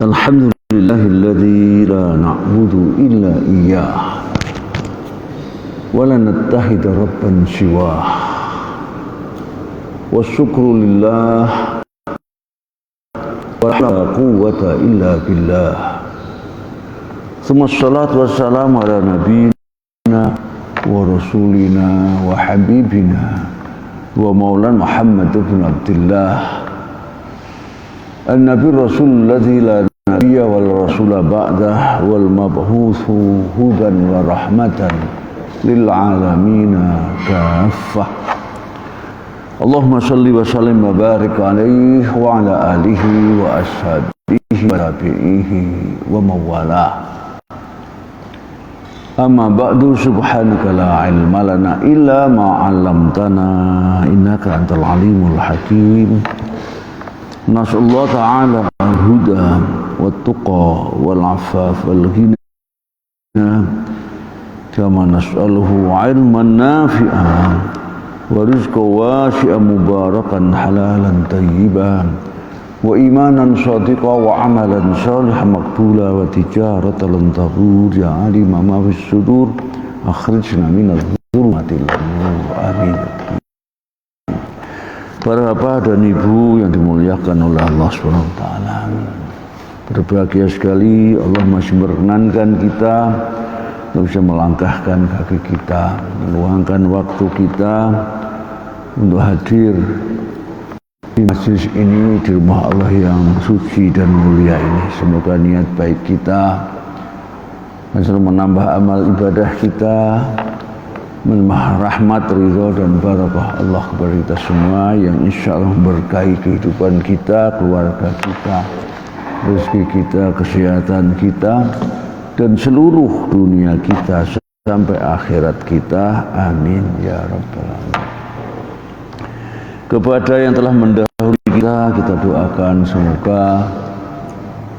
Alhamdulillahilladzi la na'budu illa iyyah wa la nattakhidha rabban siwah. Wasyukru lillah wa la quwwata illa billah. Tsumma sholatu wassalamu ala nabiyyina wa rasulina wa habibina wa maulana Muhammad ibn Abdullah An-Nabi Rasul ladzi la nabiyya wal rasula ba'dah wal mab'utsu hudan wa rahmatan lil alamin kaffah. Allahumma shalli wa sallim wa barik alaihi wa ala alihi wa ashabihi wa tabi'ihi wa mawalah. Amma ba'du, subhanaka la ilma lana illa ma 'allamtana innaka antal alimul hakim. Nasallahu ta'ala al-huda wat-tuqa wal-'afaf wal-ghina kama nas'aluhu 'ilman nafi'an wa rizqan wasi'an mubarakan halalan tayyiban wa imanan shadiqan wa 'amalan shalihan maqbula wa tijaratan lan tabur ya alima ma fis sudur akhrijna minadh dhulumatil nur amin. Para bapak dan ibu yang dimuliakan oleh Allah SWT, berbahagia sekali Allah masih berkenankan kita untuk bisa melangkahkan kaki kita, meluangkan waktu kita untuk hadir di masjid ini, di rumah Allah yang suci dan mulia ini. Semoga niat baik kita selalu menambah amal ibadah kita, menambah rahmat, ridha dan barakah Allah kepada kita semua yang insya Allah memberkahi kehidupan kita, keluarga kita, rezeki kita, kesehatan kita, dan seluruh dunia kita sampai akhirat kita. Amin ya rabbal alamin. Kepada yang telah mendahului kita doakan semoga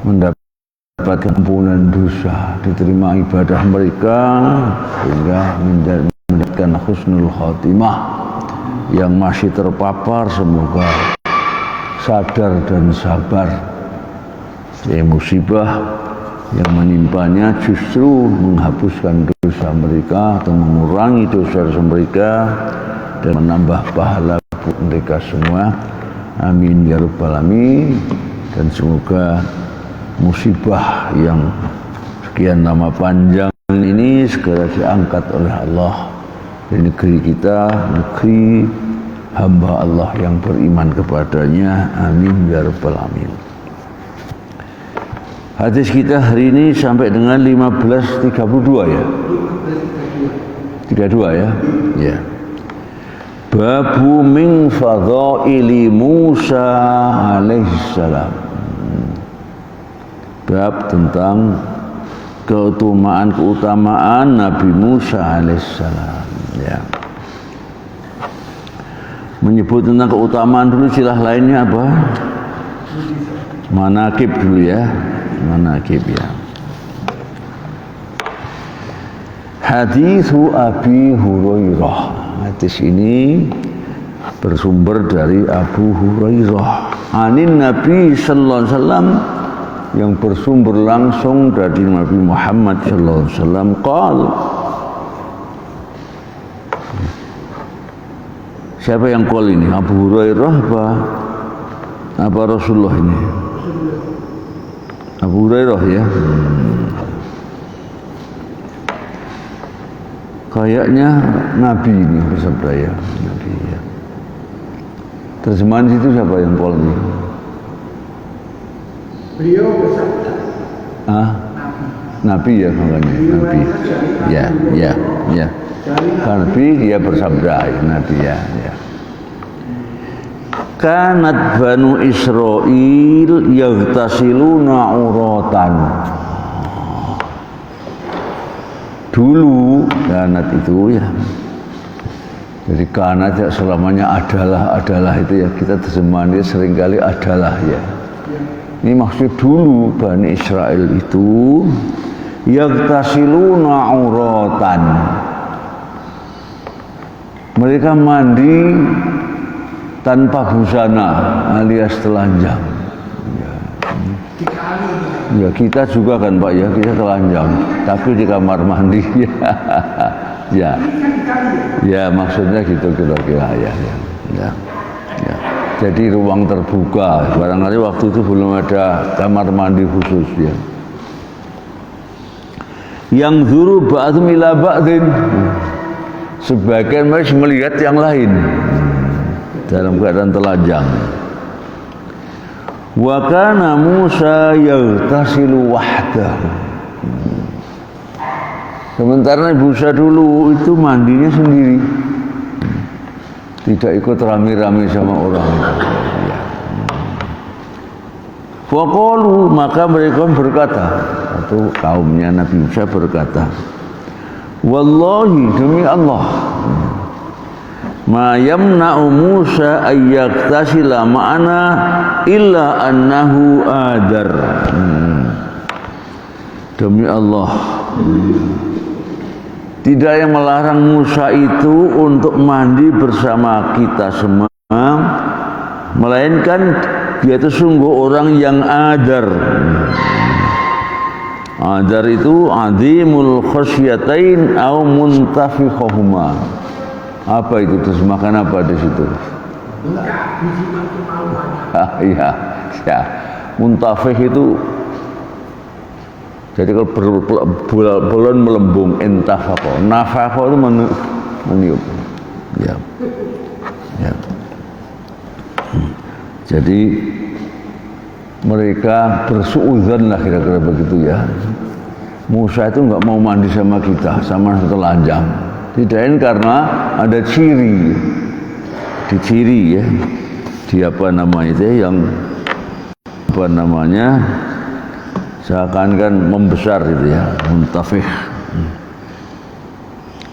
mendapatkan ampunan dosa, diterima ibadah mereka sehingga mendapatkan husnul khatimah. Yang masih terpapar semoga sadar dan sabar. Musibah yang menimpanya justru menghapuskan dosa mereka atau mengurangi dosa mereka dan menambah pahala mereka semua. Amin ya rabbal alamin. Dan semoga musibah yang sekian lama panjang ini segera diangkat oleh Allah di negeri kita, negeri hamba Allah yang beriman kepadanya. Amin ya rabbal alamin. Hadis kita hari ini sampai dengan 1532 ya. 32 ya. Ya. Babu min fadhaili Musa alaihissalam. Bab tentang keutamaan Nabi Musa alaihissalam. Ya. Menyebut tentang keutamaan dulu, istilah lainnya apa? Manakib dulu ya. Manakib ya. Hadithu Abi Hurairah. Hadis ini bersumber dari Abu Hurairah. Anin Nabi sallallahu alaihi wasallam, yang bersumber langsung dari Nabi Muhammad sallallahu alaihi wasallam. Qal, siapa yang qal ini? Abu Hurairah apa Rasulullah ini? Abu Hurairah ya. Kayaknya Nabi ini bersabda ya. Nabi ya. Terjemahan situ siapa yang qal ini? Beliau bersabda. Nabi ya makanya. Nabi. Ya. Nabi dia bersabda, Nabi ya. Kanat Banu Israil yaghtasiluna uratan. Dulu kanat itu ya. Jadi kanat ya selamanya adalah itu ya, kita terjemahan dia seringkali adalah ya. Ini maksud dulu Bani Israel itu yaghtasiluna uratan. Mereka mandi tanpa busana alias telanjang. Ya. Ya kita juga kan Pak ya, kita telanjang, tapi di kamar mandi ya, ya maksudnya gitu kira-kira ya. Jadi ruang terbuka, barangkali waktu itu belum ada kamar mandi khusus ya. Yang zuru ba'dhum ila ba'dhin, sebagian mereka melihat yang lain dalam keadaan telanjang. Wa kana Musa yaghtasilu wahdahu. Sementara Musa dulu itu mandinya sendiri, tidak ikut rame-rame sama orang. Faqalu, maka mereka berkata, atau kaumnya Nabi Musa berkata, wallahi, demi Allah, ma yamna'u Musa ayyaktasila ma'ana illa annahu adar. Demi Allah, tidak yang melarang Musa itu untuk mandi bersama kita semua, melainkan dia itu sungguh orang yang adar. Adar itu azimul khasyatain au muntafikhahuma. Apa itu terjemahkan apa di situ? Ya. Muntafih itu jadi kalau bulan melembung, intafaqo. Nafaqo itu meniup. Ya. Jadi mereka bersuudzon lah kira-kira begitu ya. Musa itu nggak mau mandi sama kita, sama telanjang. Tidak karena ada ciri, di ciri ya, di apa namanya itu yang apa namanya seakan-akan membesar itu ya, muntafih.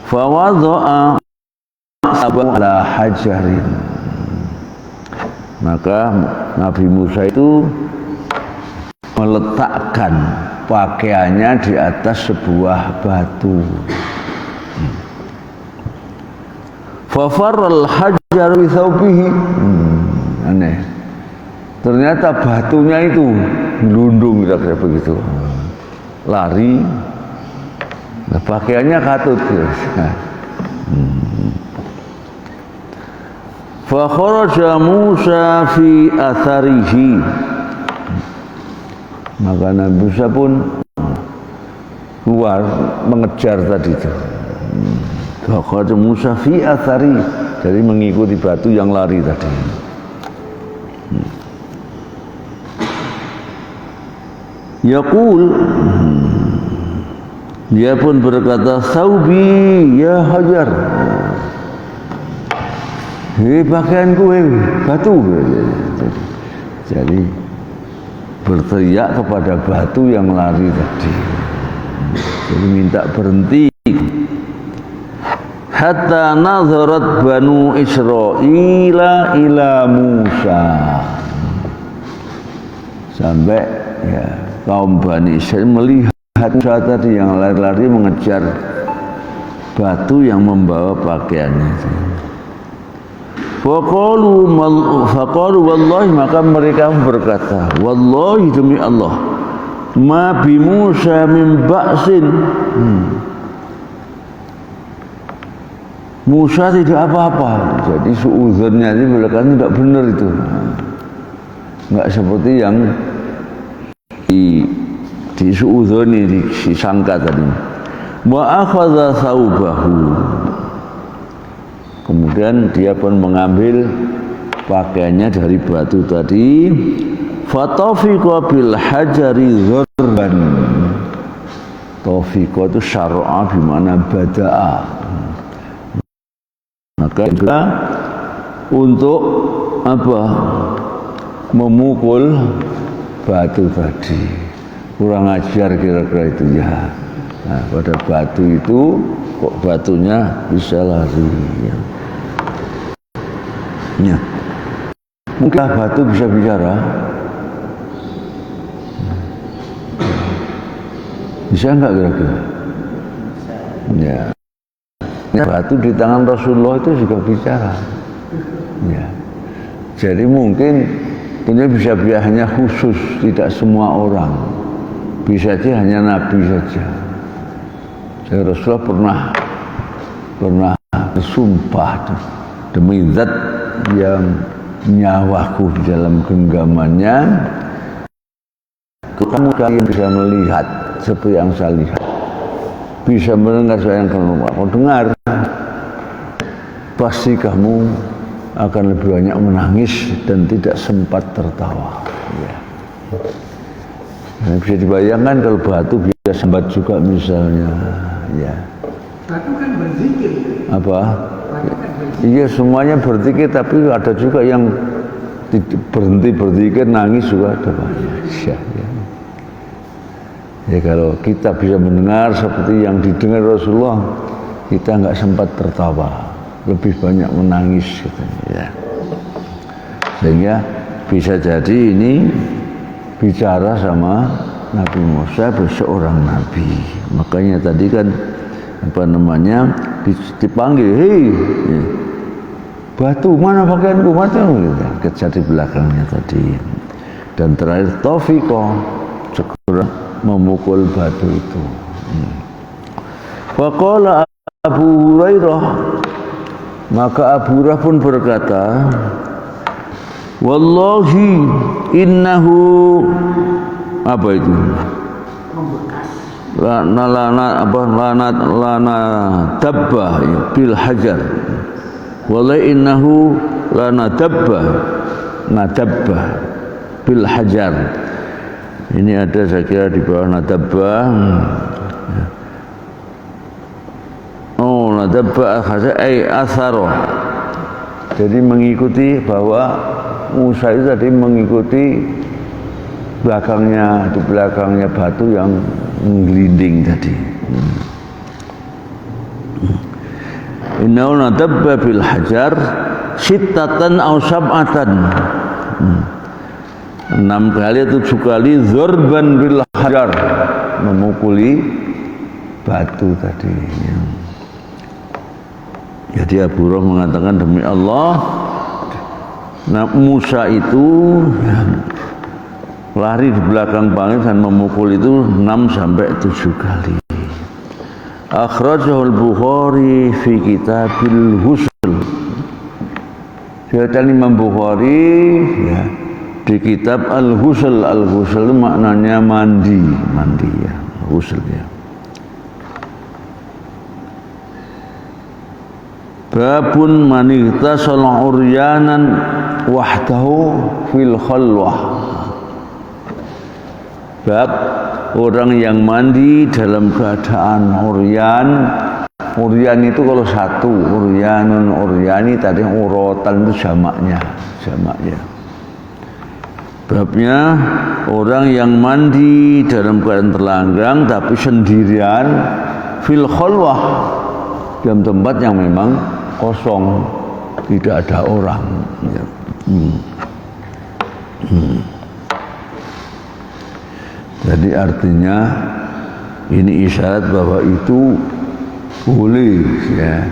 Fawadha'a ala hajarin. Maka Nabi Musa itu meletakkan pakaiannya di atas sebuah batu. Fafarral hajar bi thawbihi. Aneh. Ternyata batunya itu melundung kira-kira begitu. Lari. Nah, pakaiannya katut. Fa kharaja Musa fi atharihi. Maka Nabi Musa pun keluar mengejar tadi itu. Fa kharaja Musa fi athari, jadi mengikuti batu yang lari tadi. Yaqul, dia pun berkata, "Saubi ya Hajar." Hei pakaianku, batu. Jadi berteriak kepada batu yang lari tadi. Jadi minta berhenti. Hatta nazarat Banu Israila ila Musa. Sampai ya kaum Bani Israil melihat Musa tadi yang lari-lari mengejar batu yang membawa pakaiannya. Faqalu wallahi, maka mereka berkata, wallahi demi Allah, ma bi Musa min ba'sin. Musa tidak apa-apa. Jadi suudzonnya ini mereka tidak benar itu. Enggak seperti yang di suudzoni, disangka tadi. Wa akhadha thawbahu. Kemudian dia pun mengambil pakaiannya dari batu tadi. Fatafiqa bil hajari dzarban. Tafiqa itu syar'a bi mana bada'a. Maka juga untuk apa? Memukul batu tadi. Kurang ajar kira-kira itu ya. Nah, pada batu itu kok batunya bisa lari ya. Ya. Mungkin batu bisa bicara. Bisa enggak kira-kira? Ya. Batu di tangan Rasulullah itu juga bicara. Ya. Jadi mungkin Ini bisa hanya khusus, tidak semua orang. Bisa saja hanya Nabi saja. Saya Rasulullah pernah bersumpah demi zat yang nyawaku di dalam genggamannya, kamu kalian bisa melihat seperti yang saya lihat, bisa mendengar saya yang kamu dengar, pasti kamu akan lebih banyak menangis dan tidak sempat tertawa. Ya. Nah, bisa dibayangkan kalau batu bisa sempat juga misalnya, ya. Batu kan berzikir. Apa? Batu kan berzikir. Iya, semuanya berzikir, tapi ada juga yang berhenti berzikir, nangis juga ada banyak. Ya, ya. Ya, kalau kita bisa mendengar seperti yang didengar Rasulullah, kita nggak sempat tertawa, lebih banyak menangis gitu, ya. Sehingga bisa jadi ini bicara sama Nabi Musa, seorang nabi. Makanya tadi kan apa namanya dipanggil, hei batu, mana pakaianku, mati gitu. Kejar di belakangnya tadi. Dan terakhir Taufiqo segera memukul batu itu. Faqala Abu Hurairah, maka Abu Hurairah pun berkata, wallahi innahu apa itu? Lana dabba bil hajar. Wallahi innahu lana dabba bil hajar. Ini ada saya kira di bawah nadabba. Oh, nadabba hajar ay asaro. Jadi mengikuti bahwa Musa itu tadi mengikuti belakangnya, di belakangnya batu yang menggelinding tadi. Innahu nadabba bil hajar sittatan aw sab'atan. 6 kali atau 7 kali zorban bil hajar, memukuli batu tadi. Jadi Abu Hurairah mengatakan demi Allah, nah Musa itu lari di belakang pangis dan memukul itu 6 sampai 7 kali. Akhrajahul Bukhari fi kitabil husl. Diriwayatkan Imam Bukhari ya, di kitab Al-Ghusl. Al-Ghusl itu maknanya mandi ya, ghusl ya. Babun manita salah uryanan wahdahu fil khalwah. Bab orang yang mandi dalam keadaan uryan. Uryan itu kalau satu, uryanun uryani, tadi urotan itu jamaknya. Babnya orang yang mandi dalam keadaan terlanggang tapi sendirian fil khalwah, dalam tempat yang memang kosong, tidak ada orang. Jadi artinya ini isyarat bahwa itu boleh ya,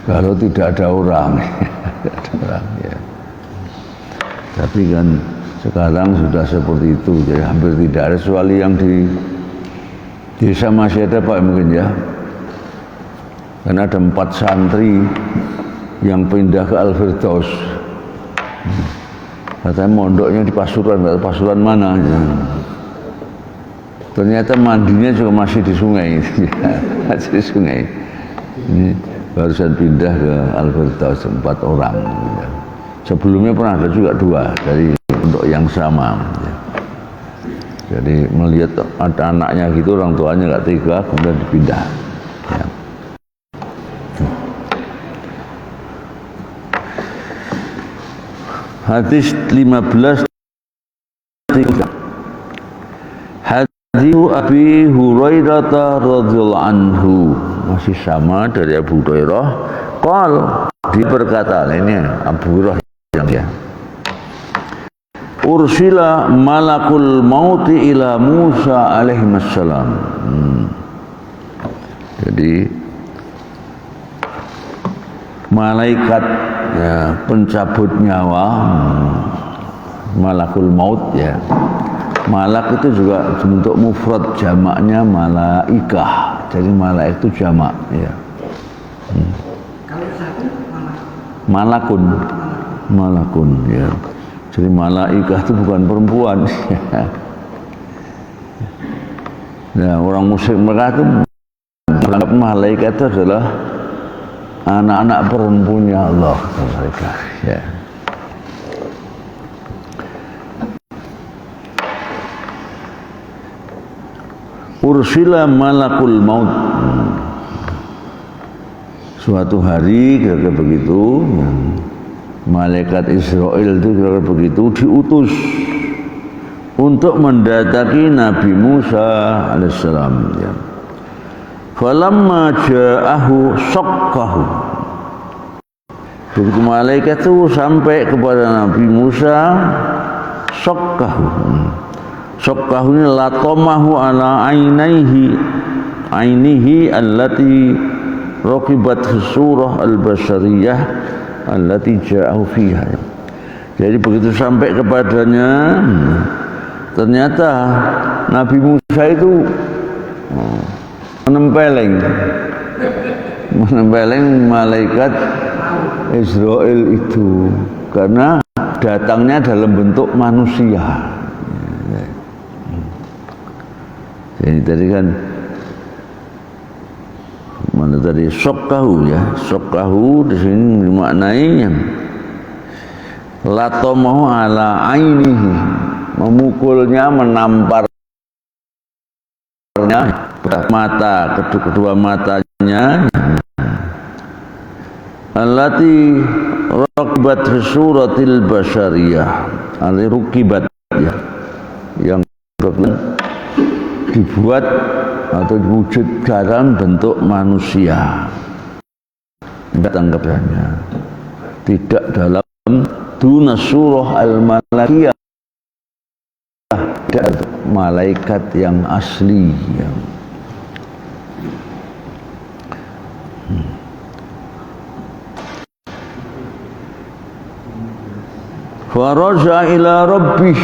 kalau tidak ada orang. Ya. Tapi kan sekarang sudah seperti itu, jadi hampir tidak ada, kecuali yang di desa masih ada Pak mungkin ya. Karena ada 4 santri yang pindah ke Al-Firdaus. Katanya mondoknya di Pasuruan, Pasuruan mana? Ya. Ternyata mandinya juga masih di sungai, masih di sungai. Ini barusan pindah ke Al-Firdaus 4 orang. Sebelumnya pernah ada juga 2 dari pondok yang sama. Jadi melihat ada anaknya gitu, orang tuanya nggak tega, kemudian dipindah. Ya. Hadis 15. Hadis Abi Hurairah radhiyallahu anhu, masih sama dari Abu Hurairah. Qal, dia berkata, ini Abu Hurairah yang ya. Ursila malakul mauti ila Musa alaihissalam. Jadi malaikat ya, pencabut nyawa malakul maut ya. Malak itu juga bentuk mufrad, jamaknya malaikah. Jadi malaik itu jamak ya. Kalau satu Malakun. Malakun ya. Jadi malaikah itu bukan perempuan. Nah, orang musyrik mereka itu menganggap malaikat itu adalah anak-anak perempuannya Allah. Malaikat ya. Ursila malakul maut. Suatu hari kira-kira begitu, malaikat Israel itu kira-kira begitu diutus untuk mendatangi Nabi Musa alaihissalam. Ya. Falamma ja'ahu syakkahu. Begitu malaikat itu sampai kepada Nabi Musa, syakkahu. Syakkahu ini latomahu ala ainihi allati raqibat surah al-basariyah allati ja'ahu fiha. Jadi begitu sampai kepadanya, ternyata Nabi Musa itu menempeleng malaikat Israel itu karena datangnya dalam bentuk manusia. Jadi tadi kan mana tadi syakkahu ya, syakkahu di sini dimaknai latomahu ala ainihi, memukulnya, menamparnya mata, kedua matanya allati raqibat fi suratil basariyah, ruqibat ya, yang dibuat atau wujud dalam bentuk manusia, tanggapannya tidak dalam duna surah al-malakiyah, tidak malaikat yang asli ya. Faraja ila rabbih,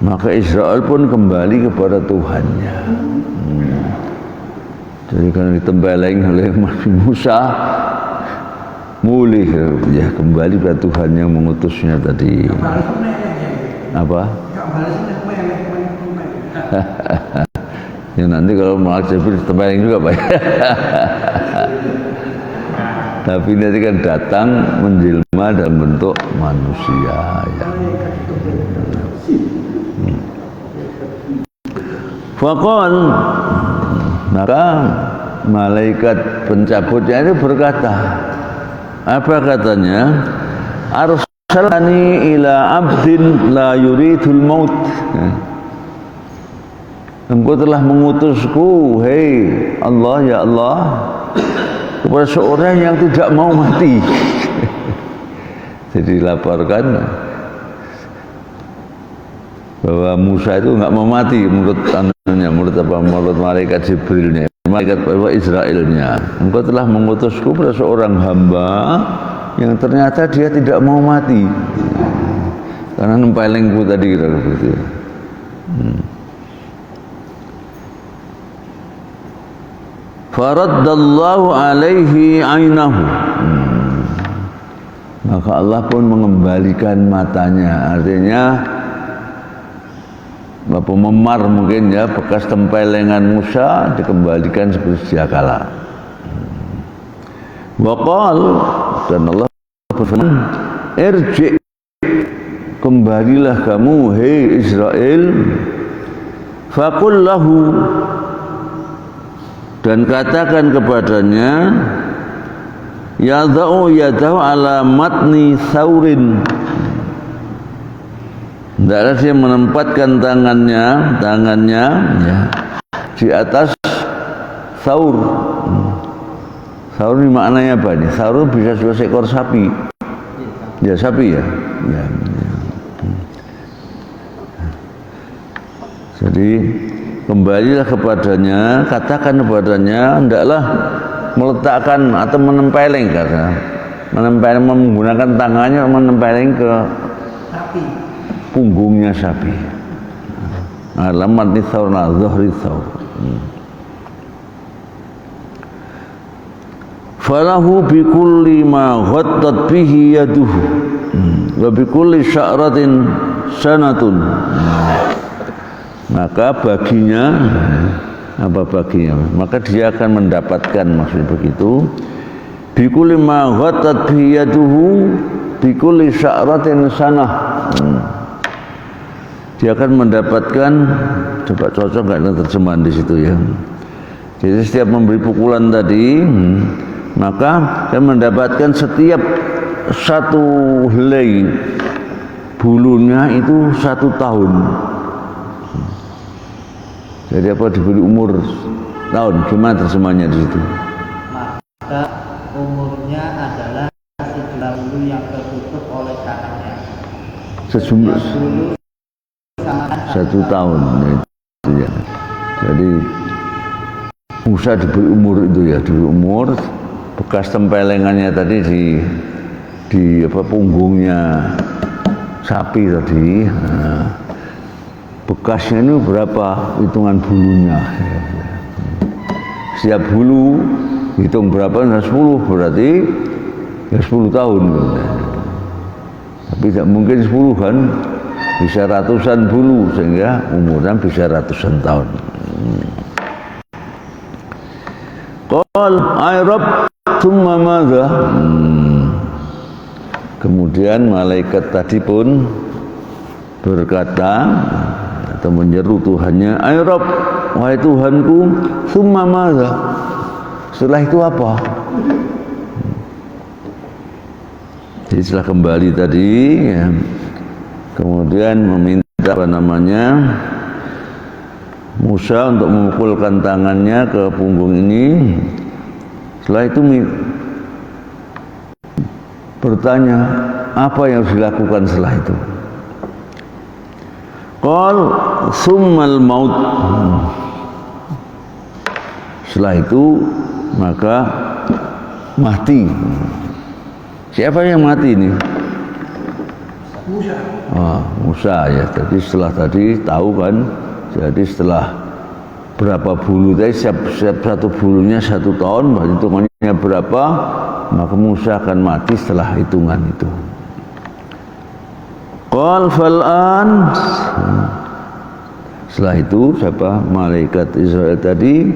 maka Israel pun kembali kepada Tuhannya. Jadi karena ditempeleng oleh Nabi Musa, mulih ya kembali kepada Tuhan yang mengutusnya tadi. Apa? Ya nanti kalau Malak Jibril ditempeleng juga Pak. Tapi nanti kan datang menjelma dalam bentuk manusia ya. Faqal, maka malaikat pencabutnya itu berkata, apa katanya? Arsalani ila abdin la yuridul maut. Engkau telah mengutusku, hei Allah ya Allah, kepada seorang yang tidak mau mati. Jadi laporkan bahwa Musa itu enggak mau mati menurut menurut malaikat Jibrilnya, malaikat Israelnya. Engkau telah mengutusku pada seorang hamba yang ternyata dia tidak mau mati karena nempelengku tadi kira begitu. Faraddallahu alaihi ainahu. Maka Allah pun mengembalikan matanya, artinya apa memar mungkin ya, bekas tempelengan Musa dikembalikan seperti sedia kala. Waqal, dan Allah berfirman, irji, kembalilah kamu hei Israel, faqul lahu, dan katakan kepadanya, yadau ala matni saurin. Tidaklah dia menempatkan tangannya ya, di atas saur. Saur ini maknanya apa nih? Saur bisa juga seekor sapi. Ya sapi ya. Ya. Jadi kembalilah kepadanya, katakan kepadanya, hendaklah meletakkan atau menempeleng, karena menempeleng menggunakan tangannya menempeleng ke sapi. Punggungnya sapi. Alamat ni thawrna zuhri thawr. Falahu bikulli ma ghattat bihi yaduhu wa bikulli sya'ratin sanatun. Maka baginya apa baginya? Maka dia akan mendapatkan, maksud begitu, bikulli ma ghattat bihi yaduhu bikulli sya'ratin sanah. Dia akan mendapatkan, coba cocok nggak ada terjemahan di situ ya. Jadi setiap memberi pukulan tadi, maka dia mendapatkan setiap satu helai bulunya itu 1 tahun. Jadi apa diberi umur tahun? Gimana terjemahnya di situ? Maka umurnya adalah sejumlah bulu yang tertutup oleh tangannya. Sejumlah 1 tahun. Itu ya. Jadi Musa diberi umur itu ya, diberi umur. Bekas tempelengannya tadi di apa punggungnya sapi tadi. Nah, bekasnya ini berapa hitungan bulunya? Setiap bulu hitung berapa? 10 berarti ya 10 tahun. Tapi tidak mungkin 10 kan, bisa ratusan bulu sehingga umurnya bisa ratusan tahun. Qal ay Rabb thumma madza. Kemudian malaikat tadi pun berkata atau menyeru Tuhannya, ay Rabb, wahai Tuhanku, thumma madza. Setelah itu apa? Jadi setelah kembali tadi ya, kemudian meminta apa namanya Musa untuk memukulkan tangannya ke punggung ini. Setelah itu bertanya, apa yang harus dilakukan setelah itu? Qal summal maut. Setelah itu maka mati. Siapa yang mati ini? Musa. Musa ya. Jadi setelah tadi tahu kan, jadi setelah berapa bulu tadi, setiap satu bulunya 1 tahun, berarti hitungannya berapa, maka Musa akan mati setelah hitungan itu. Qal fal'an. Setelah itu siapa? Malaikat Israel tadi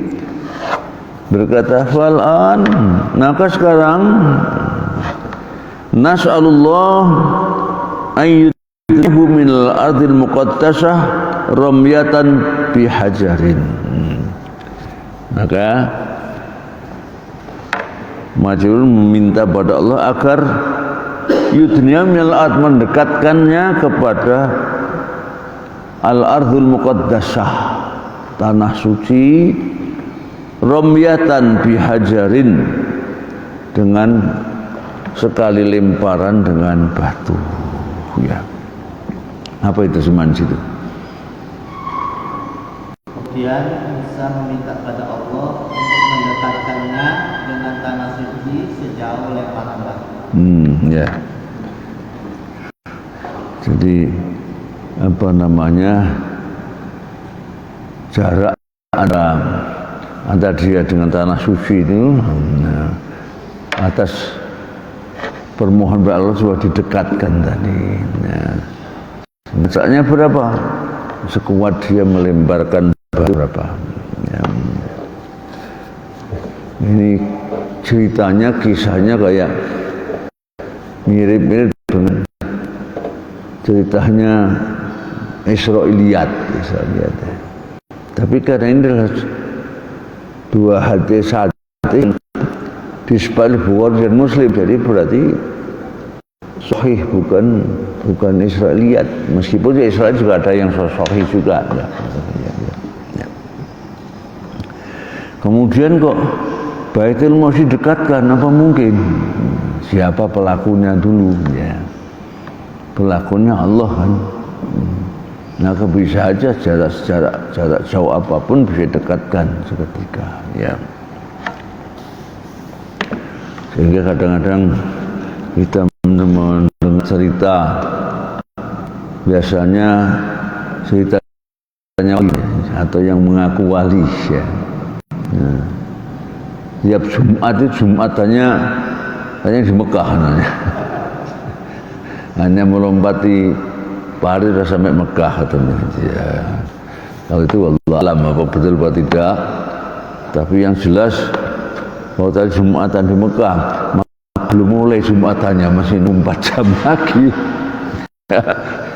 berkata, fal'an, maka sekarang nas'alullah ayyudihu minal ardil muqaddasah ramyatan bihajarin. Maka Majnun meminta pada Allah agar yudniya minal ard, mendekatkannya kepada al-ardul muqaddasah, tanah suci, ramyatan bihajarin, dengan sekali lemparan dengan batu. Ya. Apa itu seman situ? Kemudian Musa meminta pada Allah untuk mendekatkannya dengan tanah suci sejauh lemparan batu. Ya. Jadi apa namanya, jarak antara dia dengan tanah suci itu, atas permohonan kepada Allah sudah didekatkan tadi. Jaraknya berapa? Sekuat dia melemparkan batu berapa? Ya. Ini ceritanya, kisahnya kayak mirip-mirip dengan ceritanya Israiliyat. Tapi karena ini adalah dua hadis yang disebut Bukhari dan Muslim, jadi berarti sahih, bukan Israiliyat. Meskipun di Israel juga ada yang sahih juga. Ya. Kemudian kok Baitul Maqdis dekatkan, apa mungkin? Siapa pelakunya dulu? Ya. Pelakunya Allah kan. Nah, bisa aja jarak jauh apapun bisa dekatkan seketika. Ya. Sehingga kadang-kadang kita mendengar cerita biasanya ceritanya atau yang mengaku wali ya. Nah, tiap Jumat itu Jumatannya hanya di Mekah hanya melompati Paris sampai Mekah katanya. Ya. Kalau itu wallah alam apa betul apa tidak. Tapi yang jelas kalau tadi Jumatan di Mekah belum mulai Jumatannya masih 4 jam lagi.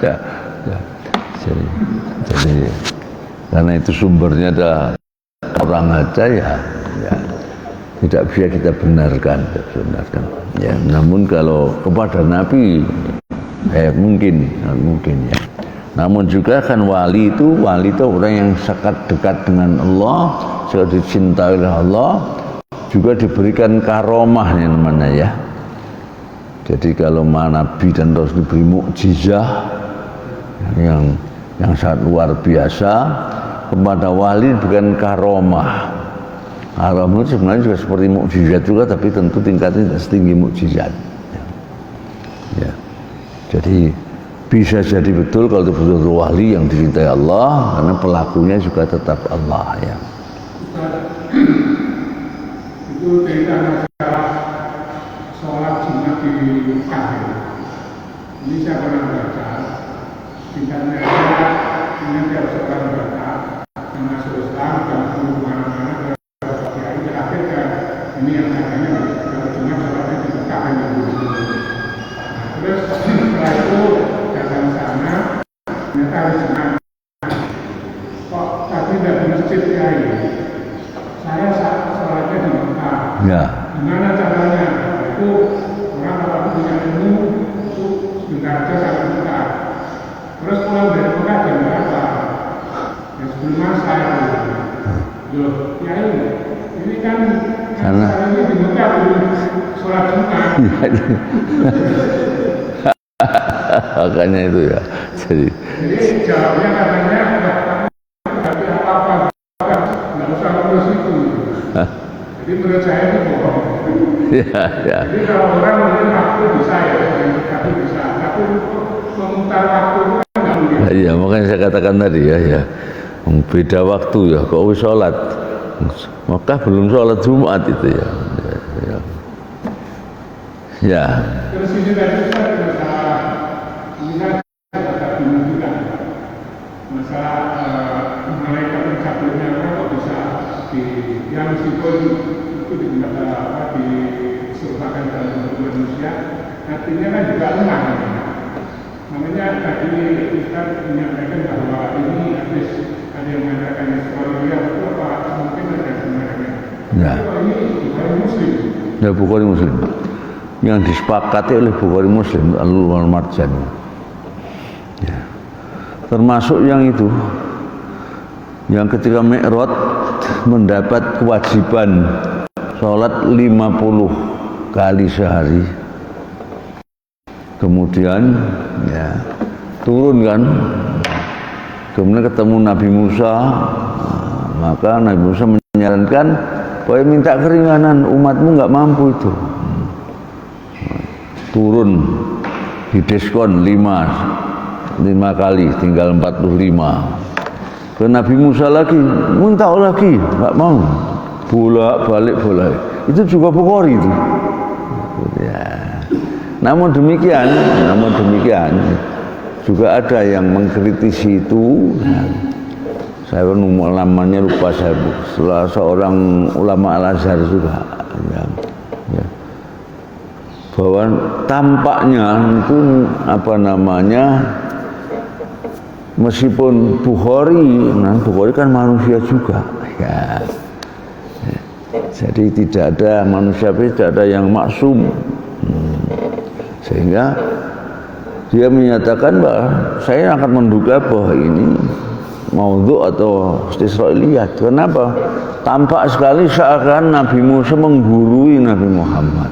ya. Jadi karena itu sumbernya ada orang aja ya tidak bisa kita benarkan. Ya, namun kalau kepada Nabi mungkin ya. Namun juga kan wali itu orang yang sangat dekat dengan Allah, sangat dicintai oleh Allah, juga diberikan karomah yang namanya ya. Jadi kalau Nabi dan Rasul diberi mukjizat yang sangat luar biasa, kepada wali bukan karomah. Karomah itu sebenarnya juga seperti mukjizat juga, tapi tentu tingkatnya tidak setinggi mukjizat. Ya. Jadi bisa jadi betul kalau itu betul wali yang dicintai Allah, karena pelakunya juga tetap Allah ya. Itu cerita masalah sholat Jumat di Mekah. Ini saya pernah baca. Tingkatnya ini tiap seorang baca yang masuk Islam dan kemana-mana kiai terakhir kan ini yang katanya kalau Jumat sholatnya di Mekah yang terus setelah itu datang sana ternyata hari Jumat kok tapi tidak di masjid kiai. Saya sholatnya di Mekah. Ya. Gimana caranya? Itu orang kalau punya ilmu itu sebentar aja sampai Mekah. Terus pulang dari Mekah jam berapa? Ya sebelum masa itu. Loh, kiai ini kan Karena saya ini di Mekah belum sholat Jumat. makanya itu ya. Jadi jawabnya katanya tapi apa-apa nggak usah urus itu. Jadi menurut saya itu bohong. ya. Jadi kalau orang mungkin waktu bisa ya, tapi bisa. Tapi memutar waktu itu kan nggak mungkin. Iya, makanya saya katakan tadi ya. Beda waktu ya, kok wis sholat. Maka belum sholat Jumat itu ya. Ya. Terus ini tadi saya masalah bingung juga. Masalah malaikat pencabutnya kok bisa yang meskipun itu disurahkan dalam bentuk manusia, artinya kan juga lemah. Namanya tadi kita menyampaikan bahwa ini habis ada yang mengatakan Israel itu apa mungkin ada sebenarnya. Ya. Ini Bukhari Muslim. Ya Bukhari Muslim. Yang disepakati oleh Bukhari Muslim Al-Lu'lu'ul Marjan. Ya. Termasuk yang itu, yang ketika Mi'raj mendapat kewajiban sholat 50 kali sehari. Kemudian ya turun kan, kemudian ketemu Nabi Musa, maka Nabi Musa menyarankan bahwa minta keringanan, umatmu nggak mampu itu. Turun didiskon 5 kali, tinggal 45. Ke Nabi Musa lagi, minta lagi, nggak mau. Bolak-balik. Itu juga Bukhari itu. Ya. Namun demikian juga ada yang mengkritisi itu. Saya namanya lupa saya, salah seorang ulama Al-Azhar juga. Ya. Bahwa tampaknya itu meskipun Bukhari kan manusia juga ya. Jadi tidak ada manusia, tidak ada yang maksum. Sehingga dia menyatakan bahwa saya akan menduga bahwa ini maudhu atau Israiliyat. Kenapa? Tampak sekali seakan Nabi Musa menggurui Nabi Muhammad.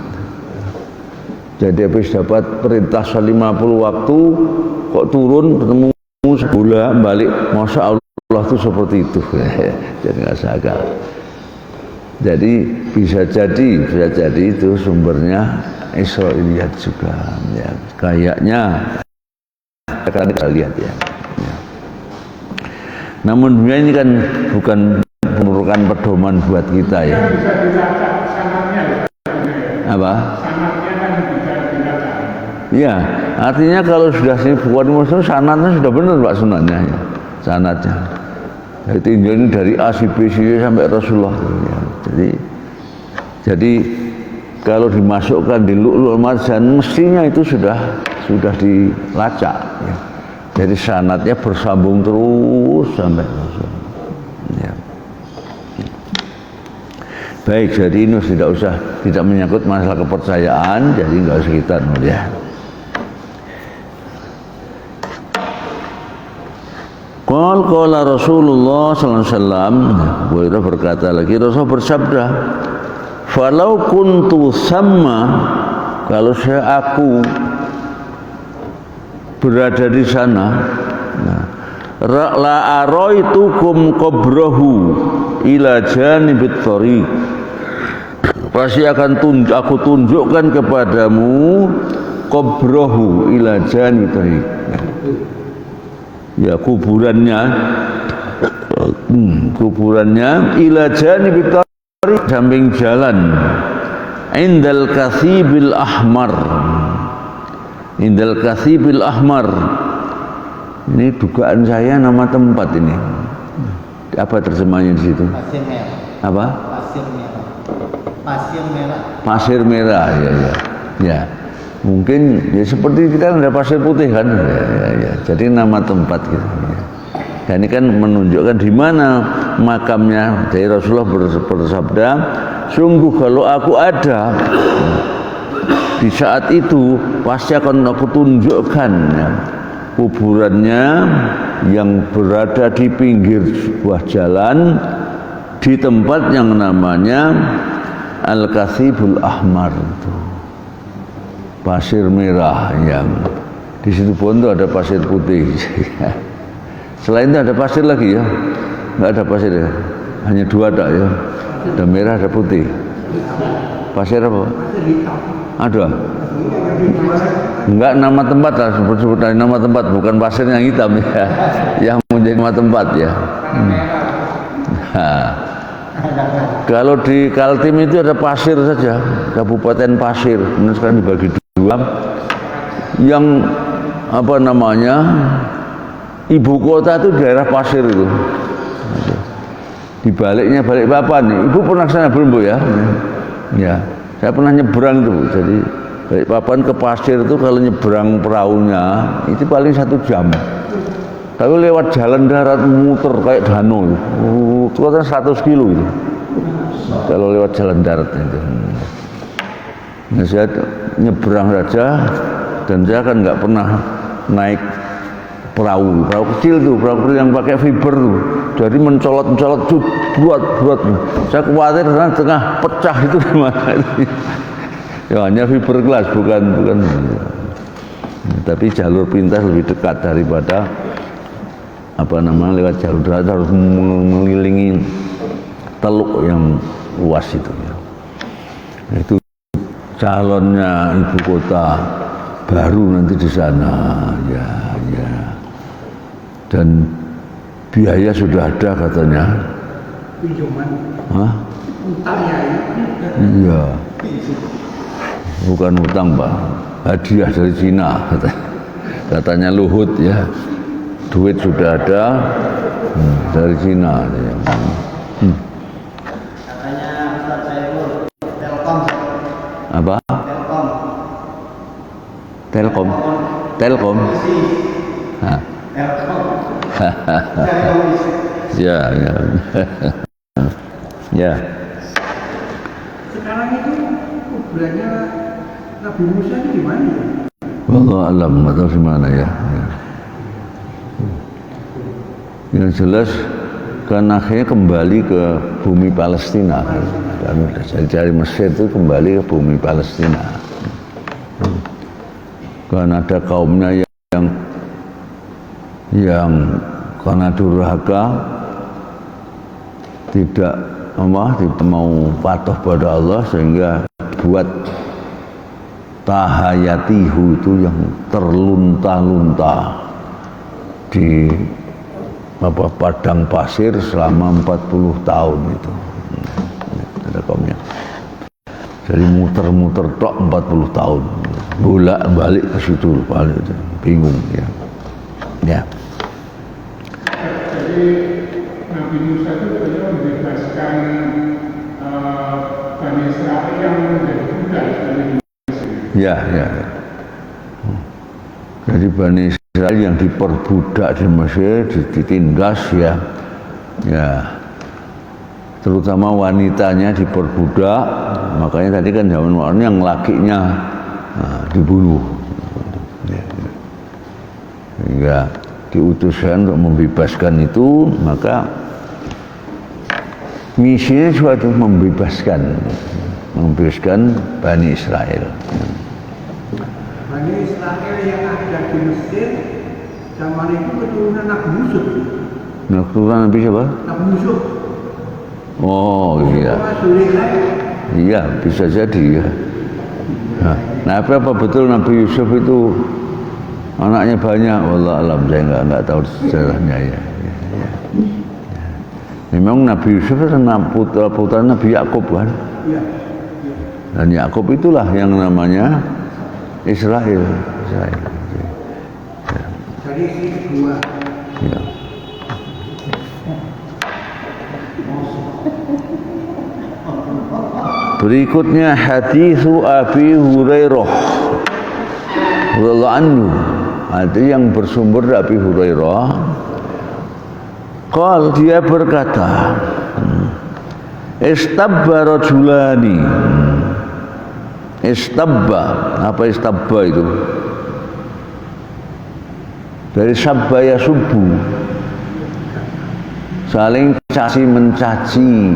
Jadi habis dapat perintah 50 waktu kok turun ketemu bola balik, Masya Allah itu seperti itu. Jadi nggak sakal. Jadi bisa jadi itu sumbernya Israiliyat juga ya. Kayaknya Karena kita lihat ya. Namun dunia ini kan bukan merupakan pedoman buat kita ya. Bisa dilacak sanatnya ya. Apa? Sanatnya kan bisa dilacak. Ya, artinya kalau sudah sini bukan muslim, sanatnya sudah benar Pak sunatnya ya. Sanatnya. Jadi ini dari A, C, B, C sampai Rasulullah ya. Jadi kalau dimasukkan di lu'lu' marjan mestinya itu sudah dilacak ya. Jadi sanatnya bersambung terus sampai Rasul ya. Baik, jadi ini tidak menyangkut masalah kepercayaan, jadi nggak usah kita ya. Qala Rasulullah sallallahu alaihi wasallam, Hurairah berkata lagi, Rasul bersabda, "Falau kuntu sama, kalau aku berada di sana, la araitukum qabrahu ila janibit thariq." Pasti akan aku tunjukkan kepadamu qabrahu ila janibit thariq. Ya kuburannya ila janibit thariq, samping jalan, indal kathibil ahmar. Indal kathibil ahmar. Ini dugaan saya nama tempat ini. Apa terjemahnya di situ? Pasir merah. Apa? Pasir merah. Pasir merah. Pasir merah, ya. Mungkin ya seperti kita ada pasir putih kan, ya. Jadi nama tempat gitu. Ya. Dan ini kan menunjukkan di mana makamnya. Dari Rasulullah bersabda, sungguh kalau aku ada di saat itu pasti akan aku tunjukkan ya, kuburannya yang berada di pinggir sebuah jalan di tempat yang namanya Al-Kathibul Ahmar itu. Pasir merah yang di situ pun tuh ada pasir putih. Selain itu ada pasir lagi ya? Nggak ada pasir ya? Hanya dua tak ya? Ada merah, ada putih. Pasir apa? Ada? Enggak, nama tempat lah, sebut dari nama tempat, bukan pasir yang hitam ya, yang menjadi nama tempat ya. Nah, kalau di Kaltim itu ada pasir saja, Kabupaten Pasir, kemudian sekarang dibagi dua. Yang apa namanya, ibu kota itu daerah pasir itu. Di baliknya Balikpapan, Ibu pernah ke sana belum Bu ya? Ya, saya pernah nyebrang tuh, jadi Balikpapan ke pasir itu kalau nyebrang perahunya itu paling 1 jam. Tapi lewat jalan darat muter kayak danau itu kan 100 kilo itu. Kalau lewat jalan darat itu. Nah, saya nyebrang saja dan saya kan nggak pernah naik perahu kecil tuh, perahu kecil yang pakai fiber tuh. Jadi mencolot buat. Saya khawatir tengah pecah itu gimana itu. Ya, hanya fiberglass bukan. Tapi jalur pintas lebih dekat daripada lewat jalur darat, harus mengelilingi teluk yang luas itu ya. Itu calonnya ibu kota baru nanti di sana ya. Dan biaya sudah ada katanya. Pinjaman. Hah? Utang ya. Iya. Bukan utang Pak, hadiah dari Cina katanya Luhut ya, duit sudah ada dari Cina ya. Katanya Ustaz Saiful, Telkom. Apa? Telkom. Hah. Ya. Ya. Sekarang itu kuburannya Nabi Musa itu di mana ya? Wallahu alam, nggak tahu di mana ya. Yang jelas kan akhirnya kembali ke bumi Palestina kan. Dari Mesir itu kembali ke bumi Palestina. Karena ada kaumnya yang karena durhaka tidak mau patuh pada Allah sehingga buat tahayatihu itu yang terlunta-lunta di padang pasir selama 40 tahun itu. Ada kaumnya. Jadi muter-muter tok 40 tahun. Bolak-balik ke situ, balik bingung ya. Ya. Jadi Nabi Musa itu beliau membebaskan Bani Israel yang menjadi budak dari Mesir. Ya. Jadi Bani Israel yang diperbudak di Mesir, ditindas ya. Terutama wanitanya diperbudak, makanya tadi kan zaman modern yang lakinya dibunuh. Sehingga diutuskan untuk membebaskan itu, maka misinya suatu membebaskan Bani Israel. Bani Israel yang ada di Mesir zaman itu keturunan Nabi Yusuf. Keturunan Nabi siapa? Nabi Yusuf. Oh iya. Iya, bisa jadi ya. Nah, apa betul Nabi Yusuf itu anaknya banyak? Wallah alam, saya nggak tahu sejarahnya ya. Memang Nabi Yusuf adalah putra Nabi Yakub kan? Iya. Dan Yakub itulah yang namanya Israel. Jadi istri kedua. Ya. Berikutnya hadithu Abi Hurairah radhiyallahu anhu. Ada yang bersumber dari Abi Hurairah. Dia berkata, Istabba rajulani. Istabba, apa istabba itu? Dari sabba ya subuh, saling caci mencaci.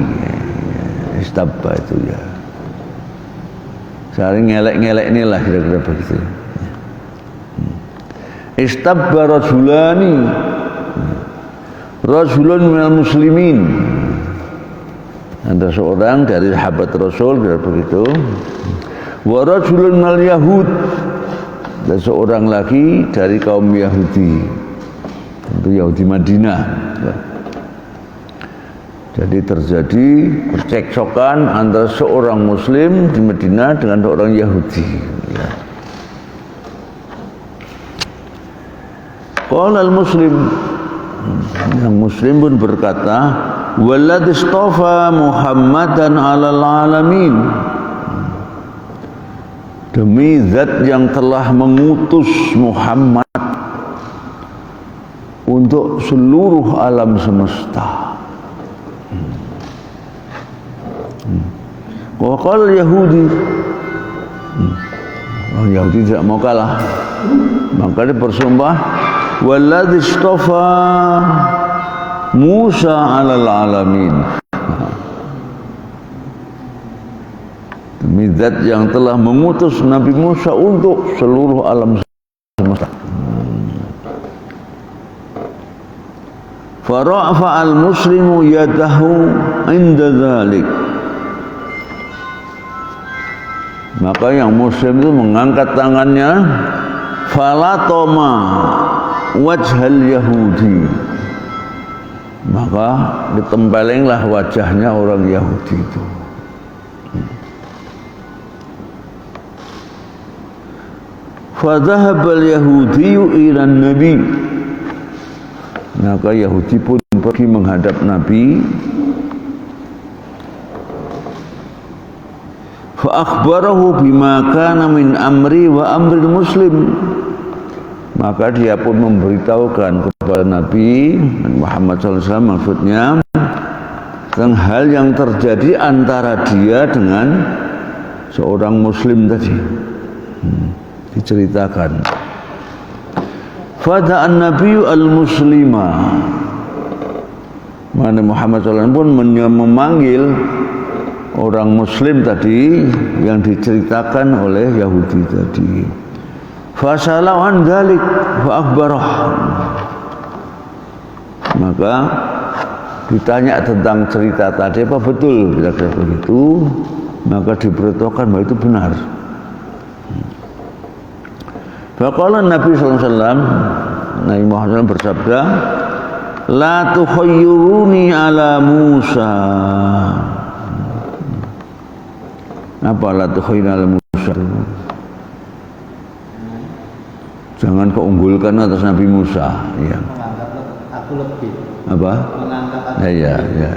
Istabba itu ya, saling ngelek-ngelek inilah kira-kira begitu. Istabba rajulani, rajulun minal muslimin. Ada seorang dari sahabat Rasul kira begitu. Wa rajulun minal yahud, dan seorang lagi dari kaum Yahudi, itu Yahudi Madinah. Jadi terjadi percekcokan antara seorang Muslim di Madinah dengan seorang Yahudi. Qala al-Muslim, yang Muslim pun berkata, walladzi istafa Muhammadan 'alal 'alamin. Demi zat yang telah mengutus Muhammad untuk seluruh alam semesta. Waqal Yahudi, orang Yahudi tidak mau kalah, maka dia bersumpah, walladzi istafa Musa 'alal 'alamin. Demi zat yang telah mengutus Nabi Musa untuk seluruh alam semesta. Farafa al-muslimu yadahu inda dhalik. Maka yang muslim itu mengangkat tangannya, falatoma wajhal yahudi. Maka ditempelenglah wajahnya orang Yahudi itu. Fadhahabal yahudiyu ilan nabi. Maka Yahudi pun pergi menghadap Nabi. Fa akhbarahu bima kana min amri wa amril muslim. Maka dia pun memberitahukan kepada Nabi Muhammad SAW, maksudnya tentang hal yang terjadi antara dia dengan seorang Muslim tadi. Diceritakan. Fada'an Nabi al-Muslima. Mana Muhammad SAW pun memanggil orang Muslim tadi yang diceritakan oleh Yahudi tadi. Fasalahu an dzalik fa akhbarah. Maka ditanya tentang cerita tadi, apa betul kira-kira begitu, maka diberitahukan bahwa itu benar. Faqala Nabi sallallahu alaihi wasallam, Nabi Muhammad bersabda, la tukhayyiruni ala Musa. Apa la tukhayyiruni ala Musa? Jangan kau unggulkan atas Nabi Musa, ya. Menganggap aku lebih. Apa? Menganggap aku Ya.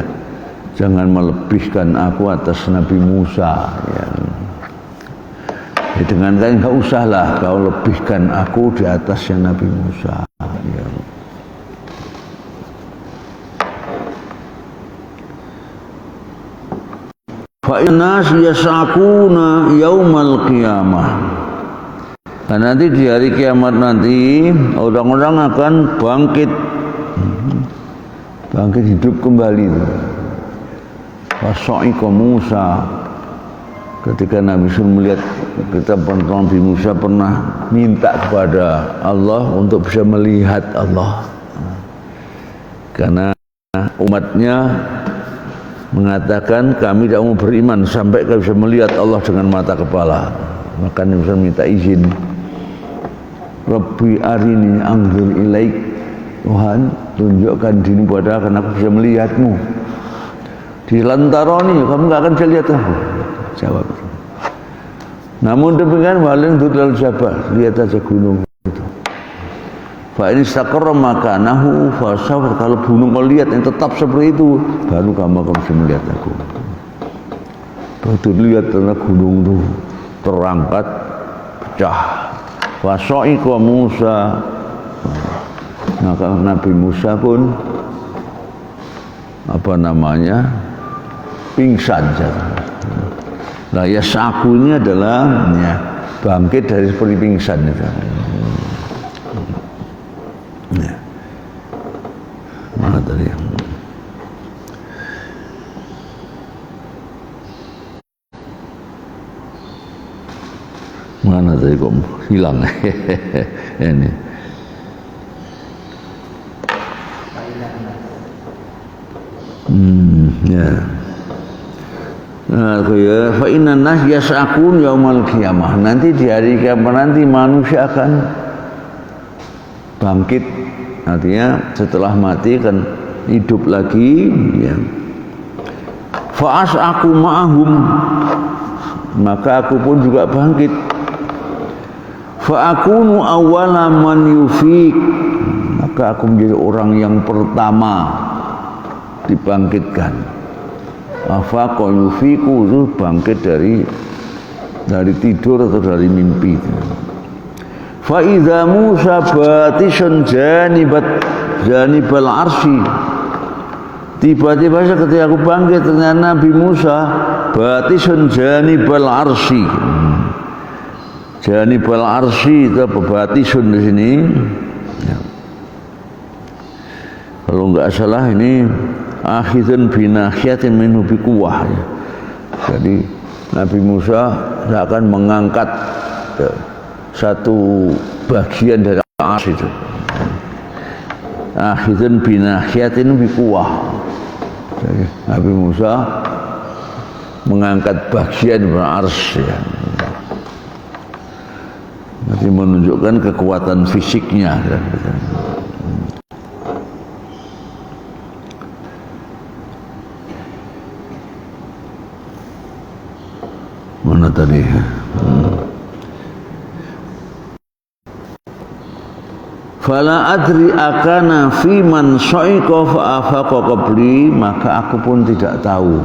Jangan melebihkan aku atas Nabi Musa, ya. Ya, dengan kan enggak usahlah kau lebihkan aku di atasnya Nabi Musa, ya. Fa innas yas'akuna yaumal qiyamah. Dan nanti di hari kiamat nanti orang-orang akan bangkit hidup kembali. Waso'ika Musa, ketika Nabi Musa melihat, kita Nabi Musa pernah minta kepada Allah untuk bisa melihat Allah, karena umatnya mengatakan kami tidak mau beriman sampai kami bisa melihat Allah dengan mata kepala. Maka Nabi Musa minta izin, Rabbi arini anzur ilaik, Tuhan tunjukkan dirimu pada aku bisa melihatmu. Di lantaroni kamu nggak akan bisa lihat aku. Jawab. Namun demikian paling dudal jabal, lihat aja gunung itu. Fa ini istaqarra makanahu fa sawfa, kalau gunung kau lihat yang tetap seperti itu, baru kamu akan bisa melihat aku. Betul lihat karena gunung itu terangkat, pecah. Waso'ika Musa, maka Nabi Musa pun pingsan. Nah, ya saku ini adalah ya, bangkit dari seperti pingsan itu. Ya. Mana tadi? Mana tadi kok hilang? Ini. Ya. Nah, ya, fa innan nas yas'akun yaumal qiyamah. Nanti di hari kiamat nanti manusia akan bangkit. Artinya setelah mati akan hidup lagi, ya. Fa as'aku ma'ahum, maka aku pun juga bangkit. Fa akunu awwala man yufiq, maka aku menjadi orang yang pertama dibangkitkan. Afaqa yufiqu, itu bangkit dari tidur atau dari mimpi. Fa idza Musa batisun janibal arsy, tiba-tiba ketika aku bangkit ternyata Nabi Musa batisun janibal arsy. Janibal arsy itu apa? Batisun di sini. Ya. Kalau enggak salah ini akhidun binahiyatin minhu biquwah, ya. Jadi Nabi Musa akan mengangkat, ya, satu bagian dari arsy itu. Akhidun binahiyatin biquwah. Jadi Nabi Musa mengangkat bagian dari arsy, ya. Nanti menunjukkan kekuatan fisiknya, ya. Mana tadi? Fala adri akana fi man sa'iqa fa afaqa qabli, maka aku pun tidak tahu